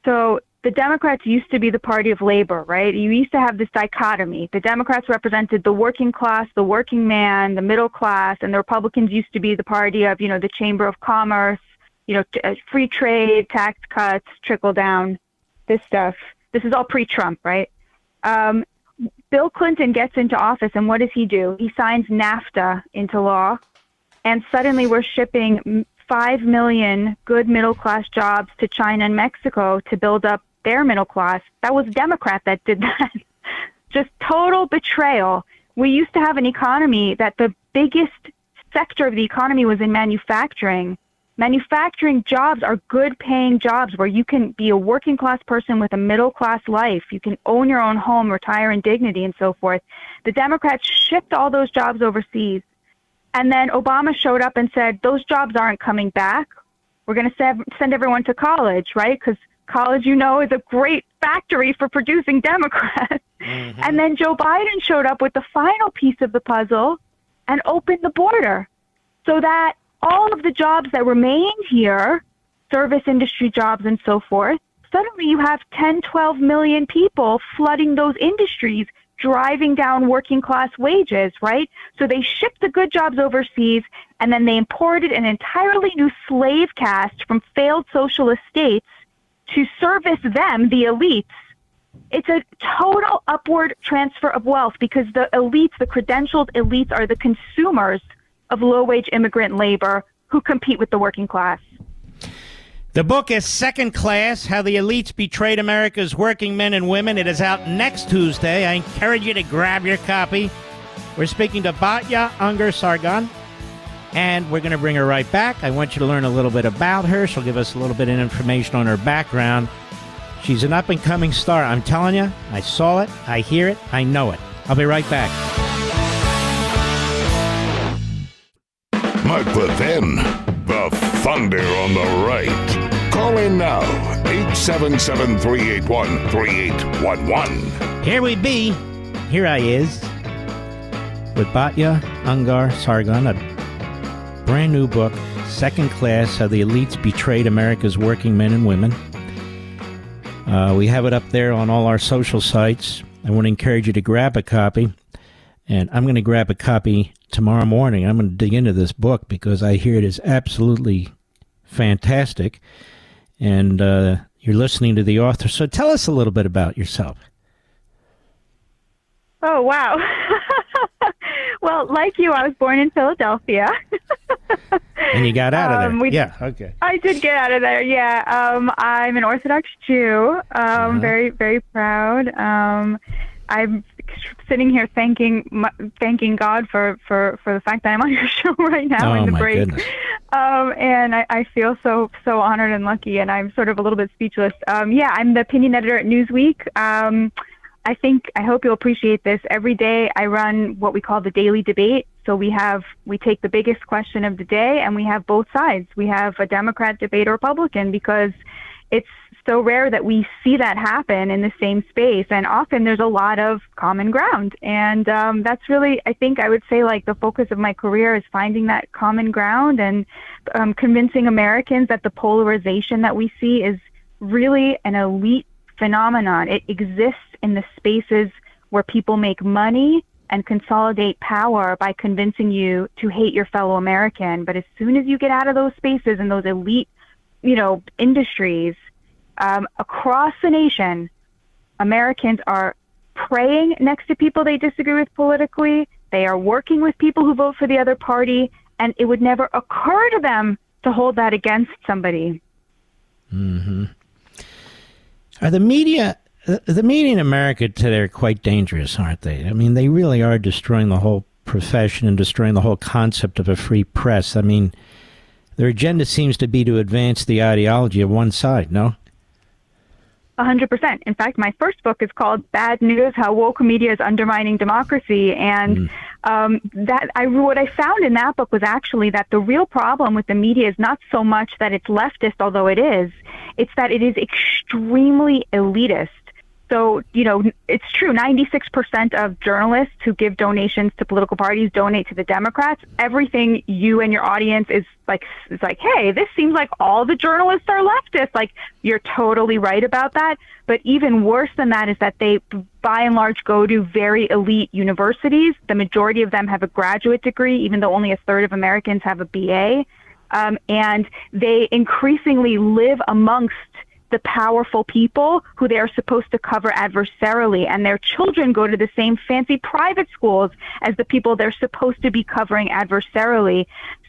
So the Democrats used to be the party of labor, right? You used to have this dichotomy. The Democrats represented the working class, the working man, the middle class, and the Republicans used to be the party of, you know, the Chamber of Commerce, you know, free trade, tax cuts, trickle down, this stuff. This is all pre-Trump, right? Bill Clinton gets into office, and what does he do? He signs NAFTA into law, and suddenly we're shipping 5 million good middle-class jobs to China and Mexico to build up their middle class. That was a Democrat that did that. Just total betrayal. We used to have an economy that the biggest sector of the economy was in manufacturing. Manufacturing jobs are good-paying jobs where you can be a working-class person with a middle-class life. You can own your own home, retire in dignity, and so forth. The Democrats shipped all those jobs overseas. And then Obama showed up and said, those jobs aren't coming back. We're going to send everyone to college, right? Because college, you know, is a great factory for producing Democrats. Mm-hmm. And then Joe Biden showed up with the final piece of the puzzle and opened the border so that all of the jobs that remain here, service industry jobs and so forth, suddenly you have 10, 12 million people flooding those industries, driving down working class wages, right? So they shipped the good jobs overseas, and then they imported an entirely new slave caste from failed socialist states to service them, the elites. It's a total upward transfer of wealth because the elites, the credentialed elites, are the consumers of low-wage immigrant labor who compete with the working class. The book is Second Class, How the Elites Betrayed America's Working Men and Women. It is out next Tuesday. I encourage you to grab your copy. We're speaking to Batya Ungar-Sargon, and we're going to bring her right back. I want you to learn a little bit about her. She'll give us a little bit of information on her background. She's an up-and-coming star. I'm telling you, I saw it, I hear it, I know it. I'll be right back. Mark Levin, the thunder on the right. Call in now, 877-381-3811. Here we be. Here I is with Batya Ungar-Sargon, a brand new book, Second Class, How the Elites Betrayed America's Working Men and Women. We have it up there on all our social sites. I want to encourage you to grab a copy, and I'm going to grab a copy tomorrow morning. I'm going to dig into this book because I hear it is absolutely fantastic, and you're listening to the author. So tell us a little bit about yourself. Oh, wow. Well, like you, I was born in Philadelphia. And you got out of there. Yeah, okay. I did get out of there, yeah. I'm an Orthodox Jew. Very, very proud. I'm sitting here thanking God for the fact that I'm on your show right now in the break. Goodness. And I feel so honored and lucky, and I'm sort of a little bit speechless. Yeah, I'm the opinion editor at Newsweek. I hope you'll appreciate this. Every day I run what we call the daily debate. So we take the biggest question of the day, and we have both sides. We have a Democrat debate a Republican, because it's so rare that we see that happen in the same space. And often there's a lot of common ground. And that's really, I think I would say, like, the focus of my career is finding that common ground and convincing Americans that the polarization that we see is really an elite phenomenon. It exists in the spaces where people make money and consolidate power by convincing you to hate your fellow American. But as soon as you get out of those spaces and those elite, industries, across the nation, Americans are praying next to people they disagree with politically. They are working with people who vote for the other party, and it would never occur to them to hold that against somebody. Mm-hmm. Are the media in America today are quite dangerous, aren't they? I mean, they really are destroying the whole profession and destroying the whole concept of a free press. I mean, their agenda seems to be to advance the ideology of one side, no? 100%. In fact, my first book is called Bad News: How Woke Media is Undermining Democracy. And what I found in that book was actually that the real problem with the media is not so much that it's leftist, although it is. It's that it is extremely elitist. So, it's true, 96% of journalists who give donations to political parties donate to the Democrats. Everything you and your audience is like, hey, this seems like all the journalists are leftists. Like, you're totally right about that. But even worse than that is that they, by and large, go to very elite universities. The majority of them have a graduate degree, even though only a third of Americans have a BA. And they increasingly live amongst the powerful people who they are supposed to cover adversarially, and their children go to the same fancy private schools as the people they're supposed to be covering adversarially.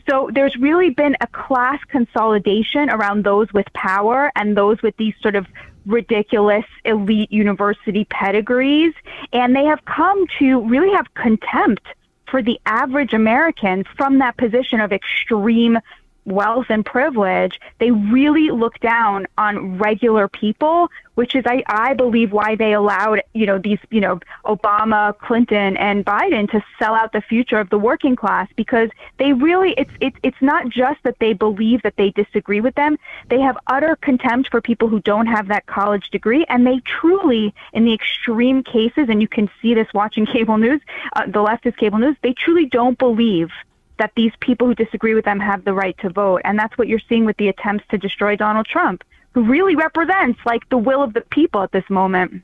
So there's really been a class consolidation around those with power and those with these sort of ridiculous elite university pedigrees, and they have come to really have contempt for the average American from that position of extreme wealth and privilege. They really look down on regular people, which is, I believe, why they allowed, these, Obama, Clinton, and Biden to sell out the future of the working class, because they really, it's not just that they believe that they disagree with them. They have utter contempt for people who don't have that college degree, and they truly, in the extreme cases, and you can see this watching cable news, the leftist cable news, they truly don't believe that these people who disagree with them have the right to vote. And that's what you're seeing with the attempts to destroy Donald Trump, who really represents like the will of the people at this moment.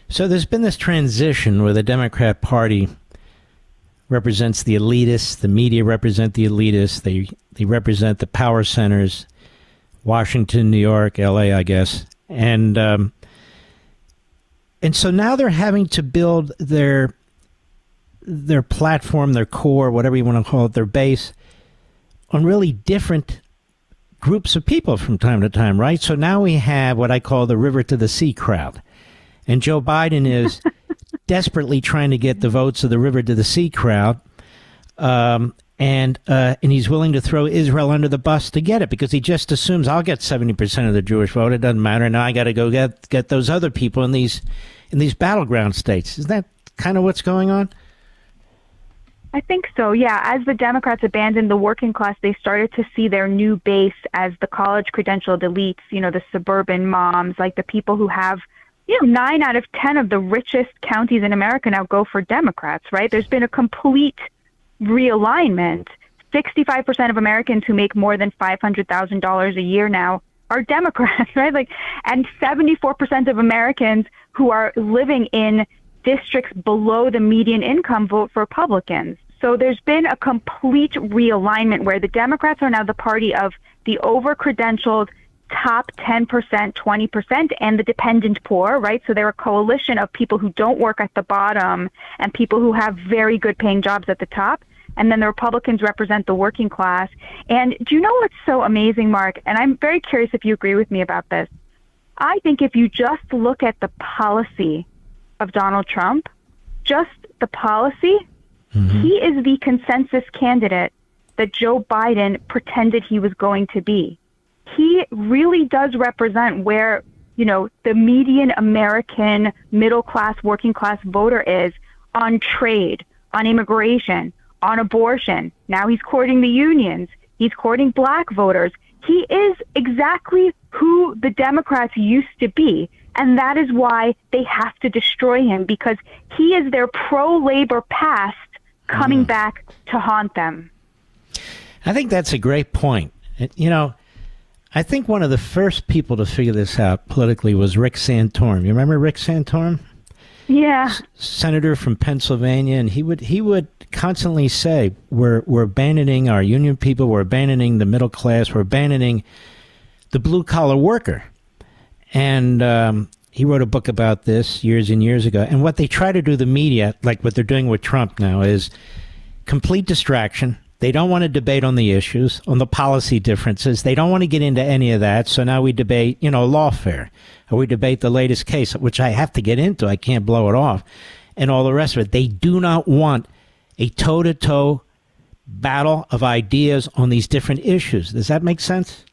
So there's been this transition where the Democrat Party represents the elitists, the media represent the elitists, they represent the power centers, Washington, New York, LA, I guess. And so now they're having to build their platform, their core, whatever you want to call it, their base, on really different groups of people from time to time, right? So now we have what I call the river to the sea crowd. And Joe Biden is desperately trying to get the votes of the river to the sea crowd. And he's willing to throw Israel under the bus to get it, because he just assumes I'll get 70% of the Jewish vote. It doesn't matter. Now I got to go get those other people in these battleground states. Is that kind of what's going on? I think so, yeah. As the Democrats abandoned the working class, they started to see their new base as the college-credentialed elites, the suburban moms, like the people who have, 9 out of 10 of the richest counties in America now go for Democrats, right? There's been a complete realignment. 65% of Americans who make more than $500,000 a year now are Democrats, right? And 74% of Americans who are living in districts below the median income vote for Republicans. So there's been a complete realignment where the Democrats are now the party of the over-credentialed top 10%, 20%, and the dependent poor, right? So they're a coalition of people who don't work at the bottom and people who have very good paying jobs at the top. And then the Republicans represent the working class. And do you know what's so amazing, Mark? And I'm very curious if you agree with me about this. I think if you just look at the policy of Donald Trump, just the policy, he is the consensus candidate that Joe Biden pretended he was going to be. He really does represent where, the median American middle class, working class voter is on trade, on immigration, on abortion. Now he's courting the unions. He's courting black voters. he is exactly who the Democrats used to be. And that is why they have to destroy him, because he is their pro-labor past coming back to haunt them. I think that's a great point. You know, I think one of the first people to figure this out politically was Rick Santorum. You remember Rick Santorum? Yeah. Senator from Pennsylvania, and he would constantly say, we're abandoning our union people, we're abandoning the middle class, we're abandoning the blue-collar worker. And he wrote a book about this years and years ago. And what they try to do, the media, like what they're doing with Trump now, is complete distraction. They don't want to debate on the issues, on the policy differences. They don't want to get into any of that. So now we debate, lawfare. Or we debate the latest case, which I have to get into. I can't blow it off. And all the rest of it. They do not want a toe-to-toe battle of ideas on these different issues. Does that make sense?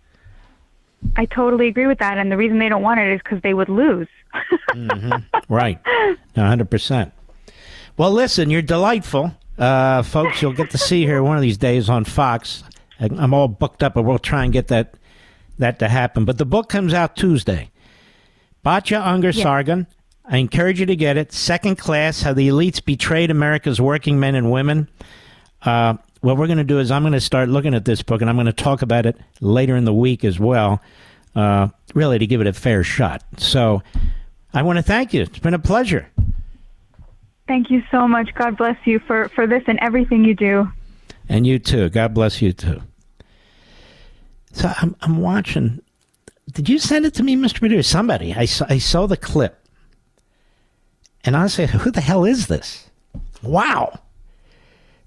I totally agree with that. And the reason they don't want it is because they would lose. Right. 100%. Well, listen, you're delightful. Folks, you'll get to see her one of these days on Fox. I'm all booked up, but we'll try and get that to happen. But the book comes out Tuesday. Batya Ungar-Sargon. Yeah. I encourage you to get it. Second Class, How the Elites Betrayed America's Working Men and Women. What we're going to do is I'm going to start looking at this book, and I'm going to talk about it later in the week as well, really to give it a fair shot. So I want to thank you. It's been a pleasure. Thank you so much. God bless you for this and everything you do. And you too. God bless you too. So I'm watching. Did you send it to me, Mr. Producer? Somebody. I saw the clip. And I said, who the hell is this? Wow.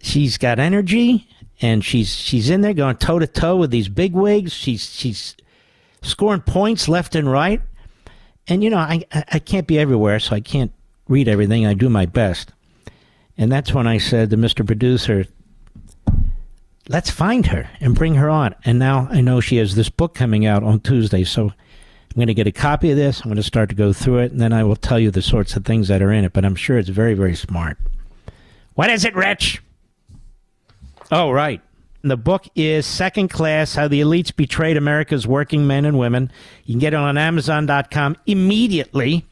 She's got energy, and she's in there going toe-to-toe with these bigwigs. She's scoring points left and right. And, I can't be everywhere, so I can't read everything. I do my best. And that's when I said to Mr. Producer, let's find her and bring her on. And now I know she has this book coming out on Tuesday, so I'm going to get a copy of this. I'm going to start to go through it, and then I will tell you the sorts of things that are in it. But I'm sure it's very, very smart. What is it, Rich? Oh, right. The book is Second Class, How the Elites Betrayed America's Working Men and Women. You can get it on Amazon.com immediately,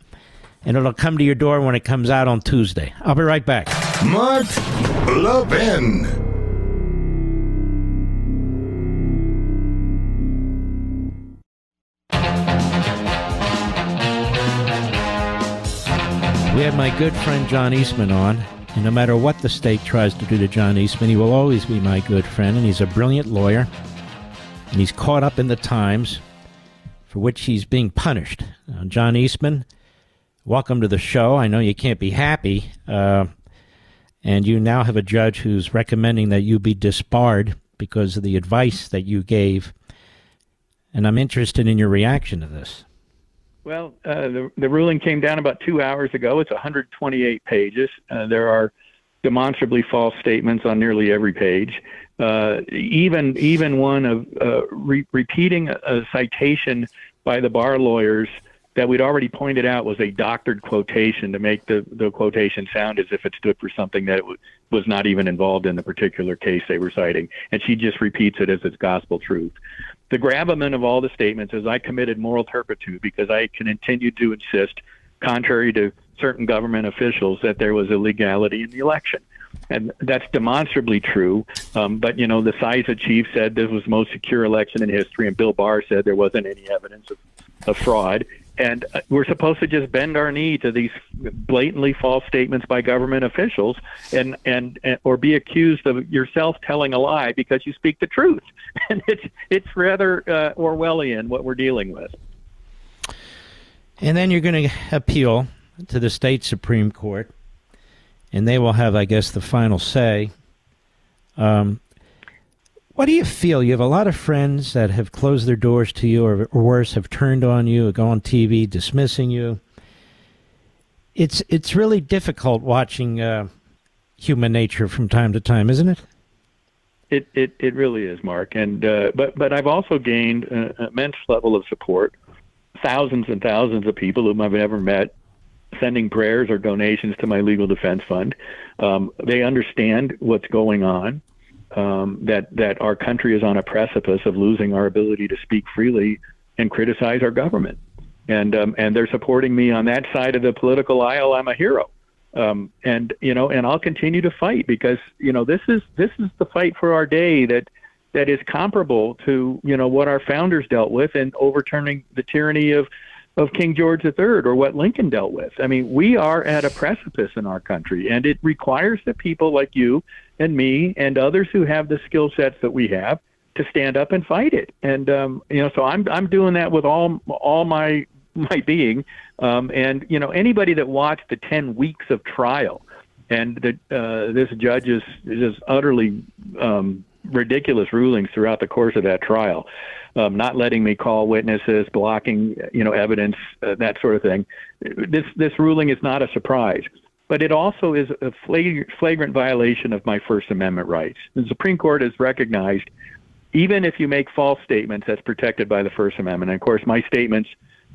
and it'll come to your door when it comes out on Tuesday. I'll be right back. Mark Levin. We have my good friend Jon Eastman on. And no matter what the state tries to do to Jon Eastman, he will always be my good friend. And he's a brilliant lawyer. And he's caught up in the times for which he's being punished. Jon Eastman, welcome to the show. I know you can't be happy. And you now have a judge who's recommending that you be disbarred because of the advice that you gave. And I'm interested in your reaction to this. Well, the ruling came down about 2 hours ago. It's 128 pages. There are demonstrably false statements on nearly every page. Even one of repeating a citation by the bar lawyers that we'd already pointed out was a doctored quotation to make the quotation sound as if it stood for something that was not even involved in the particular case they were citing. And she just repeats it as its gospel truth. The gravamen of all the statements is I committed moral turpitude because I continue to insist, contrary to certain government officials, that there was illegality in the election. And that's demonstrably true. But, the CISA chief said this was the most secure election in history, and Bill Barr said there wasn't any evidence of fraud. And we're supposed to just bend our knee to these blatantly false statements by government officials or be accused of yourself telling a lie because you speak the truth. And it's rather Orwellian what we're dealing with. And then you're going to appeal to the state Supreme Court, and they will have, I guess, the final say. What do you feel? You have a lot of friends that have closed their doors to you or worse, have turned on you, or go on TV dismissing you. It's really difficult watching human nature from time to time, isn't it? It really is, Mark. And but I've also gained an immense level of support. Thousands and thousands of people whom I've never met sending prayers or donations to my legal defense fund. They understand what's going on. that our country is on a precipice of losing our ability to speak freely and criticize our government. And they're supporting me on that side of the political aisle. I'm a hero. And I'll continue to fight because, this is the fight for our day that is comparable to, what our founders dealt with in overturning the tyranny of King George III or what Lincoln dealt with. I mean, we are at a precipice in our country, and it requires that people like you and me and others who have the skill sets that we have to stand up and fight it. And, so I'm doing that with all my being. And, anybody that watched the 10 weeks of trial and this judge is just utterly ridiculous rulings throughout the course of that trial, not letting me call witnesses, blocking, evidence, that sort of thing. This ruling is not a surprise, but it also is a flagrant violation of my First Amendment rights. The Supreme Court has recognized, even if you make false statements, that's protected by the First Amendment. And of course, my statements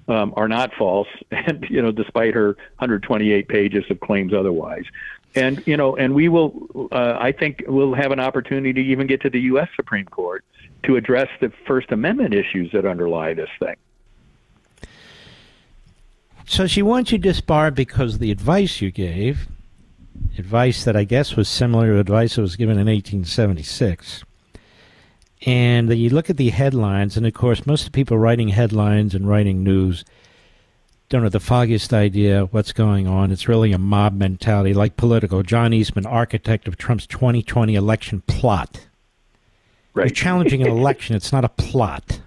are not false, and despite her 128 pages of claims otherwise. And and we will, I think, we'll have an opportunity to even get to the U.S. Supreme Court to address the First Amendment issues that underlie this thing. So she wants you disbarred because of the advice you gave, advice that I guess was similar to advice that was given in 1876. And you look at the headlines, and of course, most of the people writing headlines and writing news don't have the foggiest idea what's going on. It's really a mob mentality, like Politico. Jon Eastman, architect of Trump's 2020 election plot. Right. You're challenging an election. It's not a plot.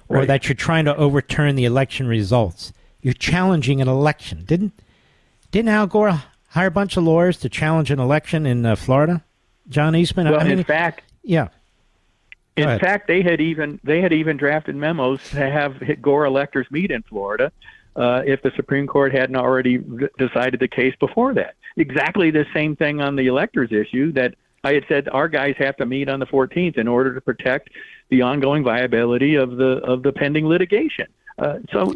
Or right. That you're trying to overturn the election results. You're challenging an election. Didn't Al Gore hire a bunch of lawyers to challenge an election in Florida? Jon Eastman? Well, in fact... Yeah. In fact, they had even drafted memos to have Gore electors meet in Florida if the Supreme Court hadn't already decided the case before that. Exactly the same thing on the electors issue that I had said our guys have to meet on the 14th in order to protect the ongoing viability of the pending litigation. And Alan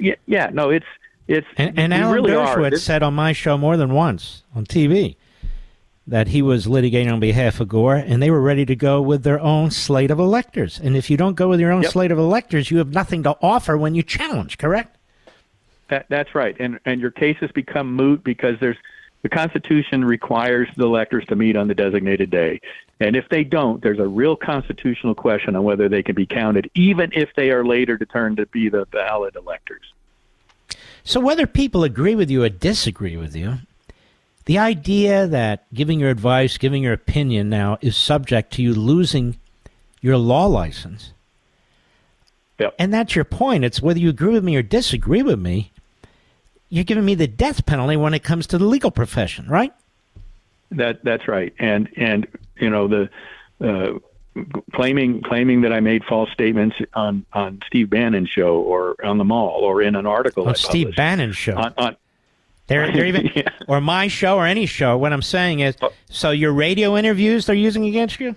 really Dershowitz said on my show more than once on TV that he was litigating on behalf of Gore, and they were ready to go with their own slate of electors. And if you don't go with your own slate of electors, you have nothing to offer when you challenge, correct? That's right. And your cases become moot because the Constitution requires the electors to meet on the designated day. And if they don't, there's a real constitutional question on whether they can be counted, even if they are later determined to be the valid electors. So whether people agree with you or disagree with you, the idea that giving your advice, giving your opinion now is subject to you losing your law license. Yep. And that's your point. It's whether you agree with me or disagree with me, you're giving me the death penalty when it comes to the legal profession, right? That's right. And the claiming that I made false statements on Steve Bannon's show or on the Mall or in an article. On Steve Bannon's show. They're even, yeah. Or my show or any show. What I'm saying is, so your radio interviews they're using against you?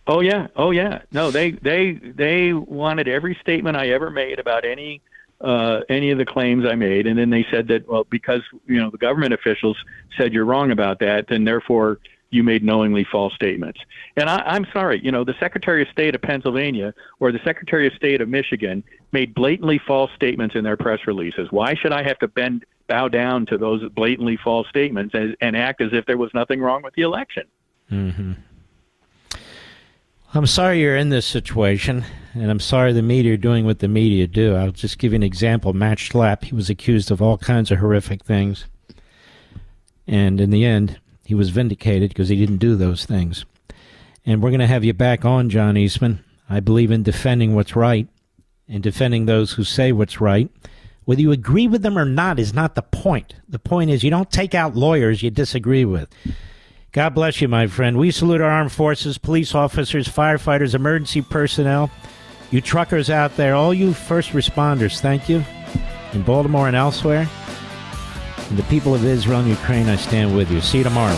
Oh yeah. No, they wanted every statement I ever made about any of the claims I made, and then they said that because the government officials said you're wrong about that, then therefore you made knowingly false statements. And I'm sorry, the Secretary of State of Pennsylvania or the Secretary of State of Michigan made blatantly false statements in their press releases. Why should I have to bow down to those blatantly false statements and act as if there was nothing wrong with the election? Mm-hmm. I'm sorry you're in this situation, and I'm sorry the media are doing what the media do. I'll just give you an example. Matt Schlapp, he was accused of all kinds of horrific things. And in the end, he was vindicated because he didn't do those things. And we're going to have you back on, Jon Eastman. I believe in defending what's right and defending those who say what's right. Whether you agree with them or not is not the point. The point is you don't take out lawyers you disagree with. God bless you, my friend. We salute our armed forces, police officers, firefighters, emergency personnel, you truckers out there, all you first responders, thank you. In Baltimore and elsewhere. And the people of Israel and Ukraine, I stand with you. See you tomorrow.